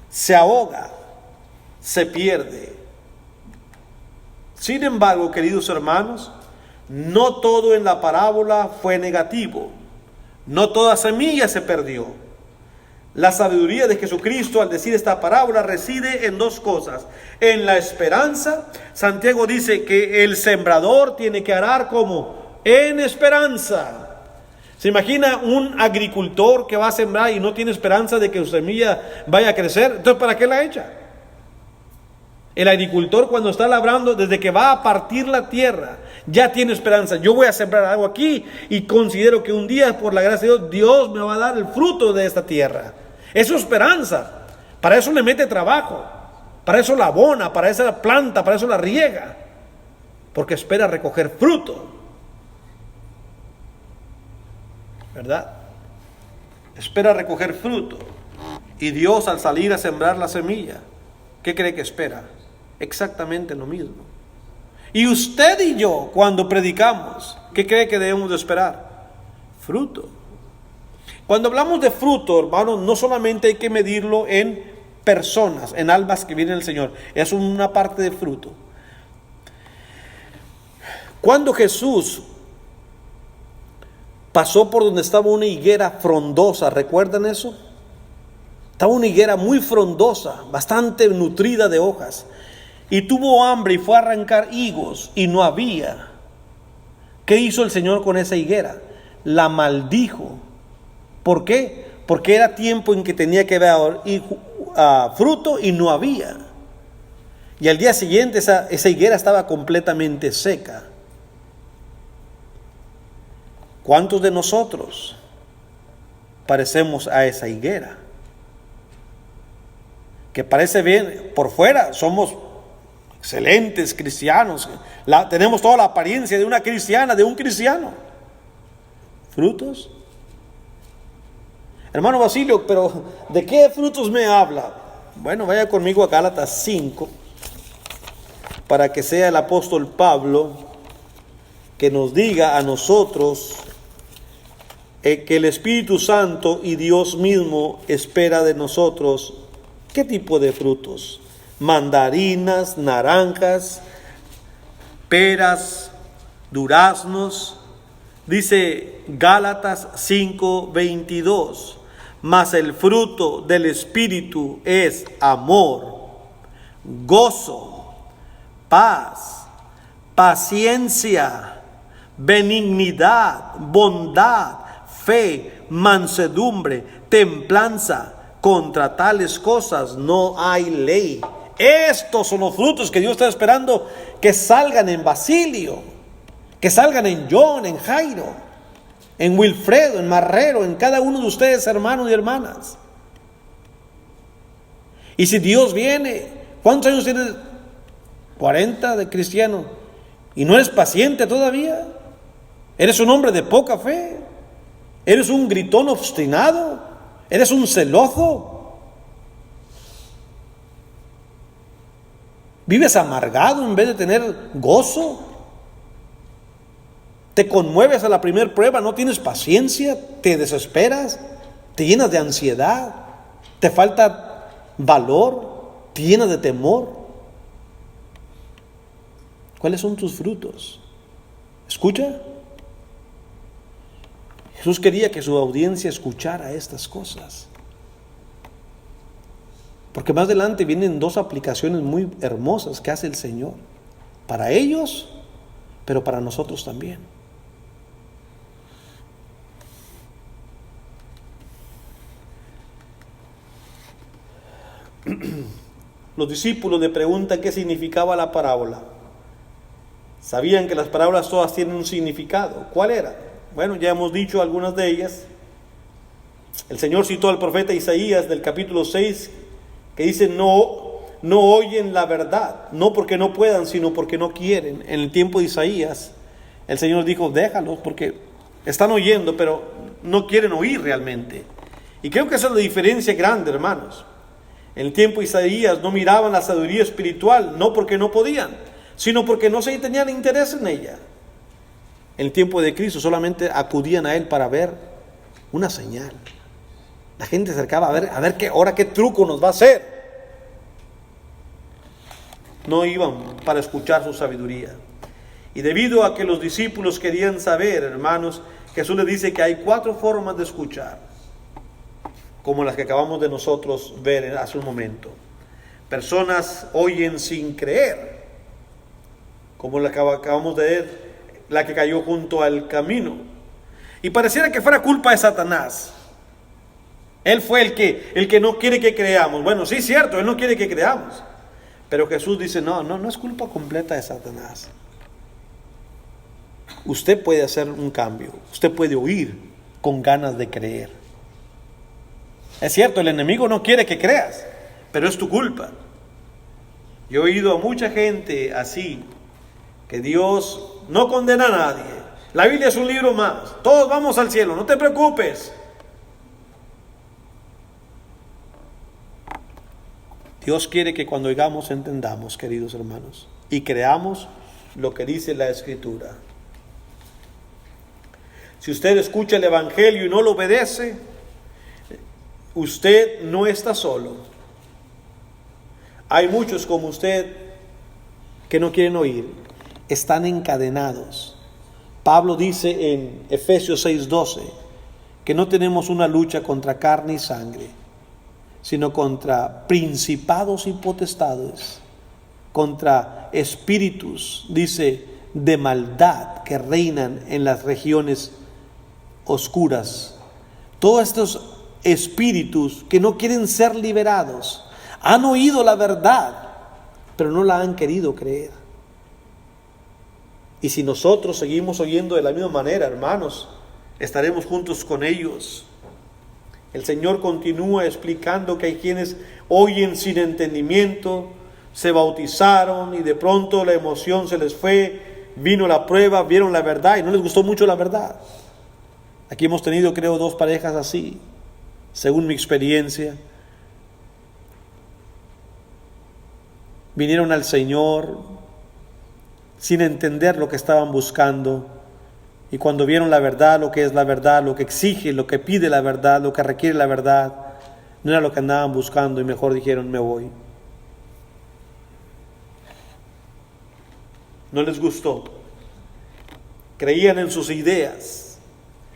Se ahoga. Se pierde. Sin embargo, queridos hermanos, no todo en la parábola fue negativo. No toda semilla se perdió. La sabiduría de Jesucristo al decir esta parábola reside en dos cosas. En la esperanza. Santiago dice que el sembrador tiene que arar como en esperanza. ¿Se imagina un agricultor que va a sembrar y no tiene esperanza de que su semilla vaya a crecer? Entonces, ¿para qué la echa? El agricultor, cuando está labrando, desde que va a partir la tierra, ya tiene esperanza. Yo voy a sembrar algo aquí y considero que un día, por la gracia de Dios, Dios me va a dar el fruto de esta tierra. Es su esperanza. Para eso le mete trabajo. Para eso la abona, para eso la planta, para eso la riega. Porque espera recoger fruto. ¿Verdad? Espera recoger fruto. Y Dios, al salir a sembrar la semilla, ¿qué cree que espera? Exactamente lo mismo. Y usted y yo, cuando predicamos, ¿qué cree que debemos de esperar? Fruto. Cuando hablamos de fruto, hermanos, no solamente hay que medirlo en personas, en almas que vienen al Señor. Es una parte de fruto. Cuando Jesús pasó por donde estaba una higuera frondosa, ¿recuerdan eso? Estaba una higuera muy frondosa, bastante nutrida de hojas. Y tuvo hambre y fue a arrancar higos y no había. ¿Qué hizo el Señor con esa higuera? La maldijo. ¿Por qué? Porque era tiempo en que tenía que haber fruto y no había. Y al día siguiente esa higuera estaba completamente seca. ¿Cuántos de nosotros parecemos a esa higuera? Que parece bien por fuera, somos excelentes cristianos, tenemos toda la apariencia de una cristiana, de un cristiano. ¿Frutos? Hermano Basilio, pero ¿de qué frutos me habla? Bueno, vaya conmigo a Gálatas 5, para que sea el apóstol Pablo que nos diga a nosotros que el Espíritu Santo y Dios mismo espera de nosotros. ¿Qué tipo de frutos? Mandarinas, naranjas, peras, duraznos. Dice Gálatas 5:22. Mas el fruto del Espíritu es amor, gozo, paz, paciencia, benignidad, bondad, fe, mansedumbre, templanza. Contra tales cosas no hay ley. Estos son los frutos que Dios está esperando que salgan en Basilio, que salgan en John, en Jairo, en Wilfredo, en Marrero, en cada uno de ustedes, hermanos y hermanas. Y si Dios viene, ¿cuántos años tienes? 40 de cristiano. ¿Y no eres paciente todavía? ¿Eres un hombre de poca fe? ¿Eres un gritón obstinado? ¿Eres un celoso? ¿Vives amargado en vez de tener gozo? ¿Te conmueves a la primera prueba? ¿No tienes paciencia? ¿Te desesperas? ¿Te llenas de ansiedad? ¿Te falta valor? ¿Te llenas de temor? ¿Cuáles son tus frutos? ¿Escucha? Jesús quería que su audiencia escuchara estas cosas. Porque más adelante vienen dos aplicaciones muy hermosas que hace el Señor. Para ellos, pero para nosotros también. Los discípulos le preguntan qué significaba la parábola. Sabían que las parábolas todas tienen un significado. ¿Cuál era? Bueno, ya hemos dicho algunas de ellas. El Señor citó al profeta Isaías del capítulo 6, que dice, no oyen la verdad, no porque no puedan, sino porque no quieren. En el tiempo de Isaías, el Señor dijo, déjalos, porque están oyendo, pero no quieren oír realmente. Y creo que esa es la diferencia grande, hermanos. En el tiempo de Isaías no miraban la sabiduría espiritual, no porque no podían, sino porque no se tenían interés en ella. En el tiempo de Cristo solamente acudían a Él para ver una señal. La gente se acercaba a ver qué truco nos va a hacer. No iban para escuchar su sabiduría. Y debido a que los discípulos querían saber, hermanos, Jesús les dice que hay 4 formas de escuchar, como las que acabamos de nosotros ver hace un momento. Personas oyen sin creer, como la que acabamos de ver, la que cayó junto al camino. Y pareciera que fuera culpa de Satanás. Él fue el que no quiere que creamos. Bueno, sí, cierto, Él no quiere que creamos. Pero Jesús dice, no es culpa completa de Satanás. Usted puede hacer un cambio. Usted puede oír con ganas de creer. Es cierto, el enemigo no quiere que creas, pero es tu culpa. Yo he oído a mucha gente así, que Dios no condena a nadie. La Biblia es un libro más. Todos vamos al cielo, no te preocupes. Dios quiere que cuando oigamos entendamos, queridos hermanos, y creamos lo que dice la Escritura. Si usted escucha el Evangelio y no lo obedece, usted no está solo. Hay muchos como usted que no quieren oír, están encadenados. Pablo dice en Efesios 6:12 que no tenemos una lucha contra carne y sangre, sino contra principados y potestades, contra espíritus, dice, de maldad que reinan en las regiones oscuras. Todos estos espíritus que no quieren ser liberados, han oído la verdad, pero no la han querido creer. Y si nosotros seguimos oyendo de la misma manera, hermanos, estaremos juntos con ellos. El Señor continúa explicando que hay quienes oyen sin entendimiento, se bautizaron y de pronto la emoción se les fue, vino la prueba, vieron la verdad y no les gustó mucho la verdad. Aquí hemos tenido, creo, 2 parejas así, según mi experiencia. Vinieron al Señor sin entender lo que estaban buscando. Y cuando vieron la verdad, lo que es la verdad, lo que exige, lo que pide la verdad, lo que requiere la verdad, no era lo que andaban buscando y mejor dijeron, me voy. No les gustó. Creían en sus ideas,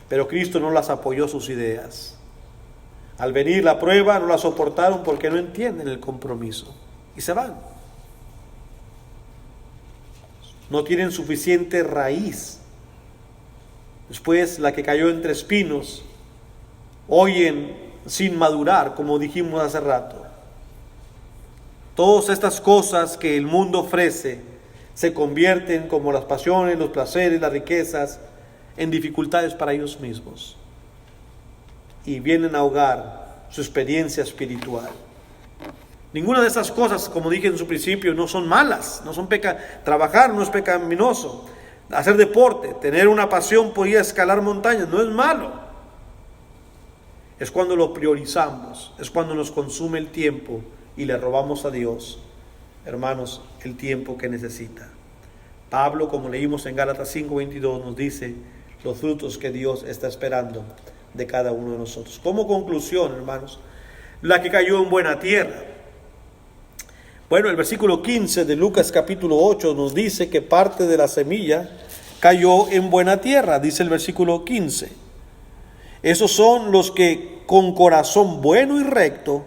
pero Cristo no las apoyó sus ideas. Al venir la prueba no la soportaron porque no entienden el compromiso y se van. No tienen suficiente raíz. Después la que cayó entre espinos, oyen sin madurar, como dijimos hace rato. Todas estas cosas que el mundo ofrece se convierten, como las pasiones, los placeres, las riquezas, en dificultades para ellos mismos. Y vienen a ahogar su experiencia espiritual. Ninguna de estas cosas, como dije en su principio, no son malas, no son trabajar no es pecaminoso. Hacer deporte, tener una pasión por ir a escalar montañas, no es malo. Es cuando lo priorizamos, es cuando nos consume el tiempo y le robamos a Dios, hermanos, el tiempo que necesita. Pablo, como leímos en Gálatas 5:22, nos dice los frutos que Dios está esperando de cada uno de nosotros. Como conclusión, hermanos, la que cayó en buena tierra. Bueno, el versículo 15 de Lucas capítulo 8 nos dice que parte de la semilla cayó en buena tierra, dice el versículo 15. Esos son los que con corazón bueno y recto,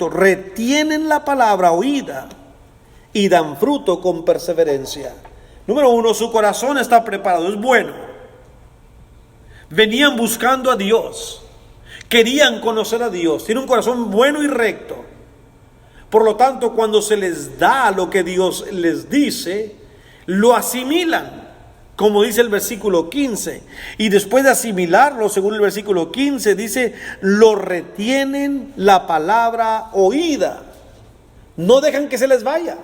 retienen la palabra oída y dan fruto con perseverancia. Número 1, su corazón está preparado, es bueno. Venían buscando a Dios, querían conocer a Dios, tienen un corazón bueno y recto. Por lo tanto, cuando se les da lo que Dios les dice, lo asimilan, como dice el versículo 15. Y después de asimilarlo, según el versículo 15, dice, lo retienen la palabra oída. No dejan que se les vaya.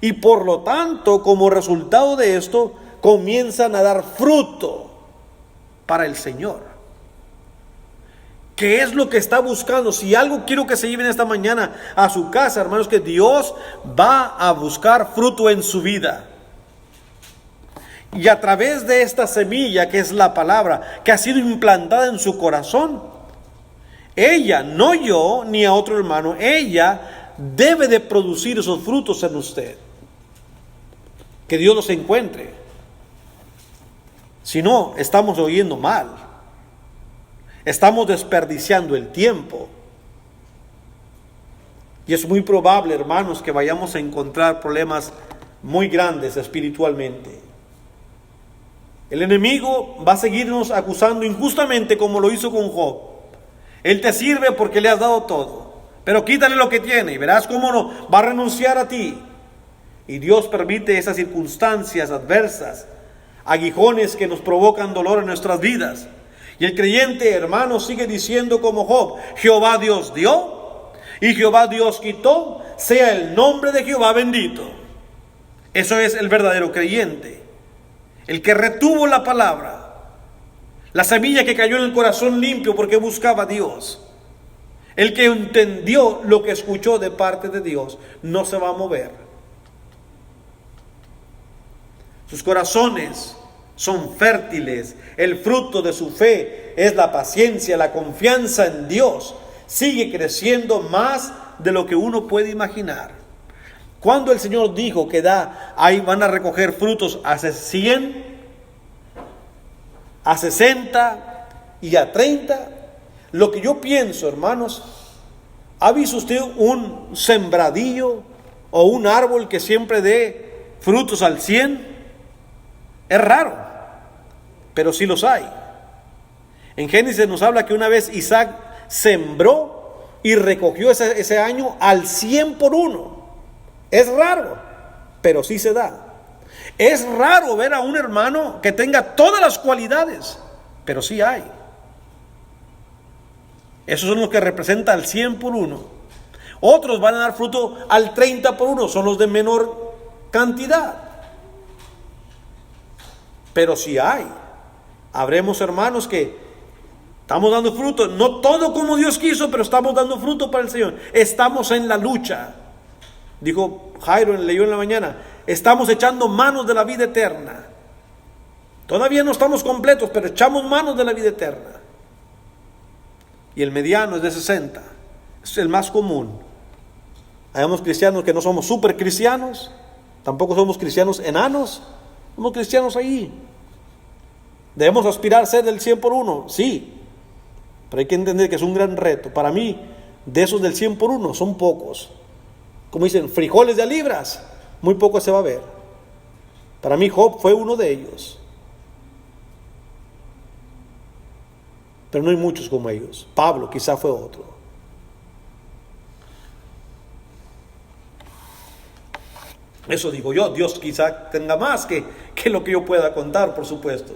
Y por lo tanto, como resultado de esto, comienzan a dar fruto para el Señor. ¿Qué es lo que está buscando? Si algo quiero que se lleven esta mañana a su casa, hermanos, que Dios va a buscar fruto en su vida. Y a través de esta semilla, que es la palabra, que ha sido implantada en su corazón, ella, no yo ni a otro hermano, ella debe de producir esos frutos en usted. Que Dios los encuentre. Si no, estamos oyendo mal. Estamos desperdiciando el tiempo. Y es muy probable, hermanos, que vayamos a encontrar problemas muy grandes espiritualmente. El enemigo va a seguirnos acusando injustamente como lo hizo con Job. Él te sirve porque le has dado todo, pero quítale lo que tiene y verás cómo no va a renunciar a ti. Y Dios permite esas circunstancias adversas, aguijones que nos provocan dolor en nuestras vidas. Y el creyente, hermano, sigue diciendo como Job: Jehová Dios dio y Jehová Dios quitó, sea el nombre de Jehová bendito. Eso es el verdadero creyente, el que retuvo la palabra, la semilla que cayó en el corazón limpio porque buscaba a Dios. El que entendió lo que escuchó de parte de Dios no se va a mover. Sus corazones son fértiles. El fruto de su fe es la paciencia, la confianza en Dios. Sigue creciendo más de lo que uno puede imaginar. Cuando el Señor dijo que ahí van a recoger frutos a 100, a 60 y a 30, lo que yo pienso, hermanos, ¿ha visto usted un sembradillo o un árbol que siempre dé frutos al 100? Es raro, pero sí los hay. En Génesis nos habla que una vez Isaac sembró y recogió ese año al 100 por uno. Es raro, pero sí se da. Es raro ver a un hermano que tenga todas las cualidades, pero sí hay. Esos son los que representan al 100 por uno. Otros van a dar fruto al 30 por uno, son los de menor cantidad. Pero sí hay. Habremos hermanos que estamos dando fruto, no todo como Dios quiso, pero estamos dando fruto para el Señor. Estamos en la lucha. Dijo Jairo, leyó en la mañana, estamos echando manos de la vida eterna. Todavía no estamos completos, pero echamos manos de la vida eterna. Y el mediano es de 60. Es el más común. Hayamos cristianos que no somos super cristianos, tampoco somos cristianos enanos, somos cristianos ahí. Debemos aspirar a ser del 100 por uno, sí, pero hay que entender que es un gran reto. Para mí, de esos del 100 por uno son pocos. Como dicen, frijoles de a libras, muy poco se va a ver. Para mí Job fue uno de ellos, pero no hay muchos como ellos. Pablo quizá fue otro. Eso digo yo. Dios quizá tenga más que lo que yo pueda contar, por supuesto.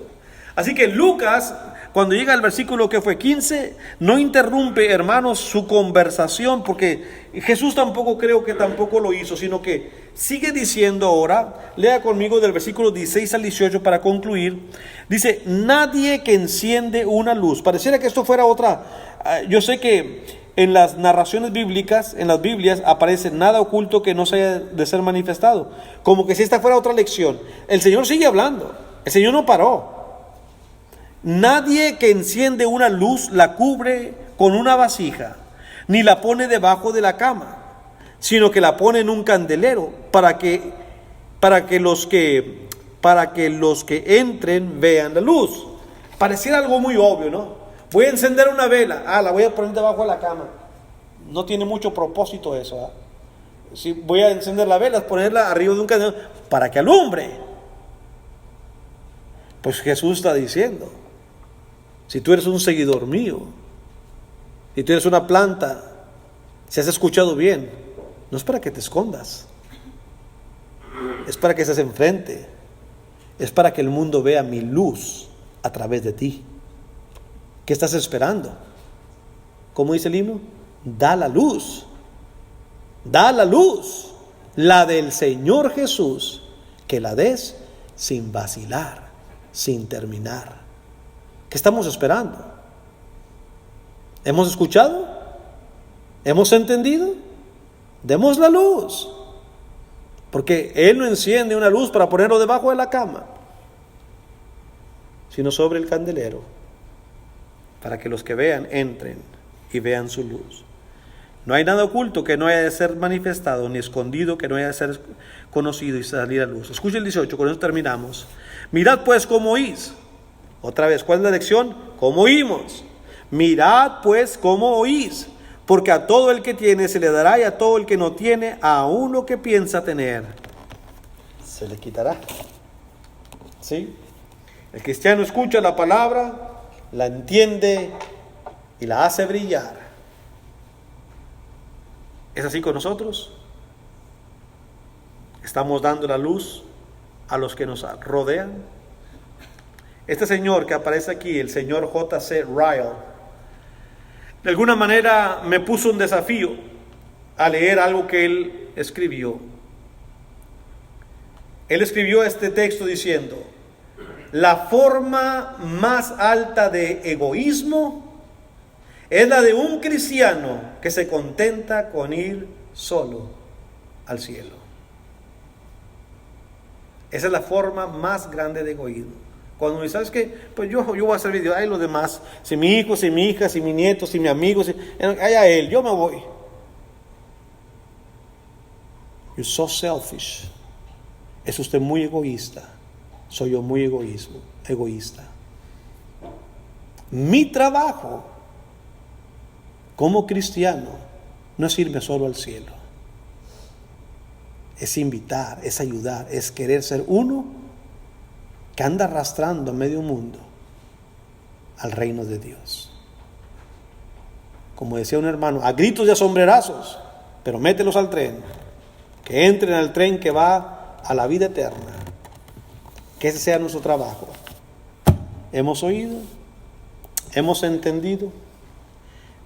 Así que Lucas, cuando llega al versículo que fue 15, no interrumpe, hermanos, su conversación, porque Jesús creo que tampoco lo hizo, sino que sigue diciendo ahora. Lea conmigo del versículo 16 al 18 para concluir. Dice: nadie que enciende una luz. Pareciera que esto fuera otra. Yo sé que en las narraciones bíblicas, en las Biblias, aparece nada oculto que no se haya de ser manifestado. Como que si esta fuera otra lección. El Señor sigue hablando. El Señor no paró. Nadie que enciende una luz la cubre con una vasija, ni la pone debajo de la cama, sino que la pone en un candelero para que los que entren vean la luz. Pareciera algo muy obvio, ¿no? Voy a encender una vela, la voy a poner debajo de la cama. No tiene mucho propósito eso, ¿eh? Si voy a encender la vela, ponerla arriba de un candelero para que alumbre. Pues Jesús está diciendo, si tú eres un seguidor mío, si tú eres una planta, si has escuchado bien, no es para que te escondas, es para que estés enfrente, es para que el mundo vea mi luz a través de ti. ¿Qué estás esperando? ¿Cómo dice el himno? Da la luz, la del Señor Jesús, que la des sin vacilar, sin terminar. ¿Qué estamos esperando? ¿Hemos escuchado? ¿Hemos entendido? Demos la luz, porque Él no enciende una luz para ponerlo debajo de la cama, sino sobre el candelero, para que los que vean entren y vean su luz. No hay nada oculto que no haya de ser manifestado, ni escondido que no haya de ser conocido y salir a luz. Escucha el 18, con eso terminamos. Mirad pues cómo oís. Otra vez, ¿cuál es la lección? ¿Cómo oímos? Mirad pues cómo oís, porque a todo el que tiene se le dará, y a todo el que no tiene, a uno que piensa tener, se le quitará. ¿Sí? El cristiano escucha la palabra, la entiende y la hace brillar. ¿Es así con nosotros? ¿Estamos dando la luz a los que nos rodean? Este señor que aparece aquí, el señor J.C. Ryle, de alguna manera me puso un desafío a leer algo que él escribió. Él escribió este texto diciendo: la forma más alta de egoísmo es la de un cristiano que se contenta con ir solo al cielo. Esa es la forma más grande de egoísmo. Cuando dices, ¿sabes qué? Pues yo voy a servir a Dios, ay, los demás, si mi hijo, si mi hija, si mi nieto, si mi amigo, ay, a él, yo me voy. You're so selfish. Es usted muy egoísta. Soy yo muy egoísta. Mi trabajo como cristiano no es irme solo al cielo. Es invitar, es ayudar, es querer ser uno que anda arrastrando a medio mundo al reino de Dios. Como decía un hermano, a gritos y a sombrerazos, pero mételos al tren, que entren al tren que va a la vida eterna. Que ese sea nuestro trabajo. ¿Hemos oído? ¿Hemos entendido?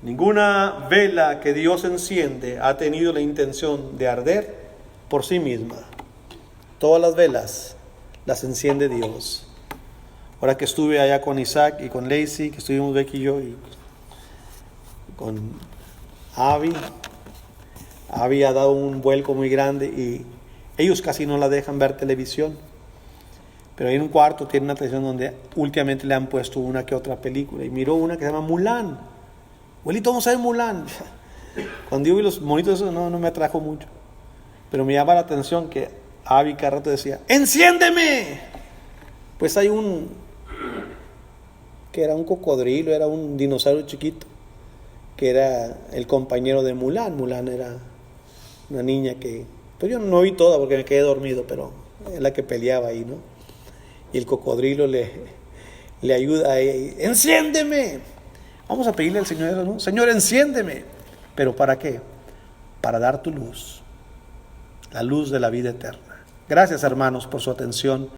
Ninguna vela que Dios enciende ha tenido la intención de arder por sí misma. Todas las velas las enciende Dios. Ahora que estuve allá con Isaac y con Lacey, que estuvimos Becky y yo, y con Abby ha dado un vuelco muy grande y ellos casi no la dejan ver televisión. Pero en un cuarto tiene una televisión donde últimamente le han puesto una que otra película. Y miró una que se llama Mulan. Abuelito, vamos a ver Mulan. Cuando yo vi los monitos, eso no me atrajo mucho. Pero me llama la atención que Abby cada rato decía, ¡enciéndeme! Pues hay que era un cocodrilo, era un dinosaurio chiquito, que era el compañero de Mulan. Mulan era una niña que, pues yo no vi toda porque me quedé dormido, pero es la que peleaba ahí, ¿no? Y el cocodrilo le ayuda a ella. ¡Enciéndeme! Vamos a pedirle al Señor eso, ¿no? Señor, enciéndeme. ¿Pero para qué? Para dar tu luz, la luz de la vida eterna. Gracias, hermanos, por su atención.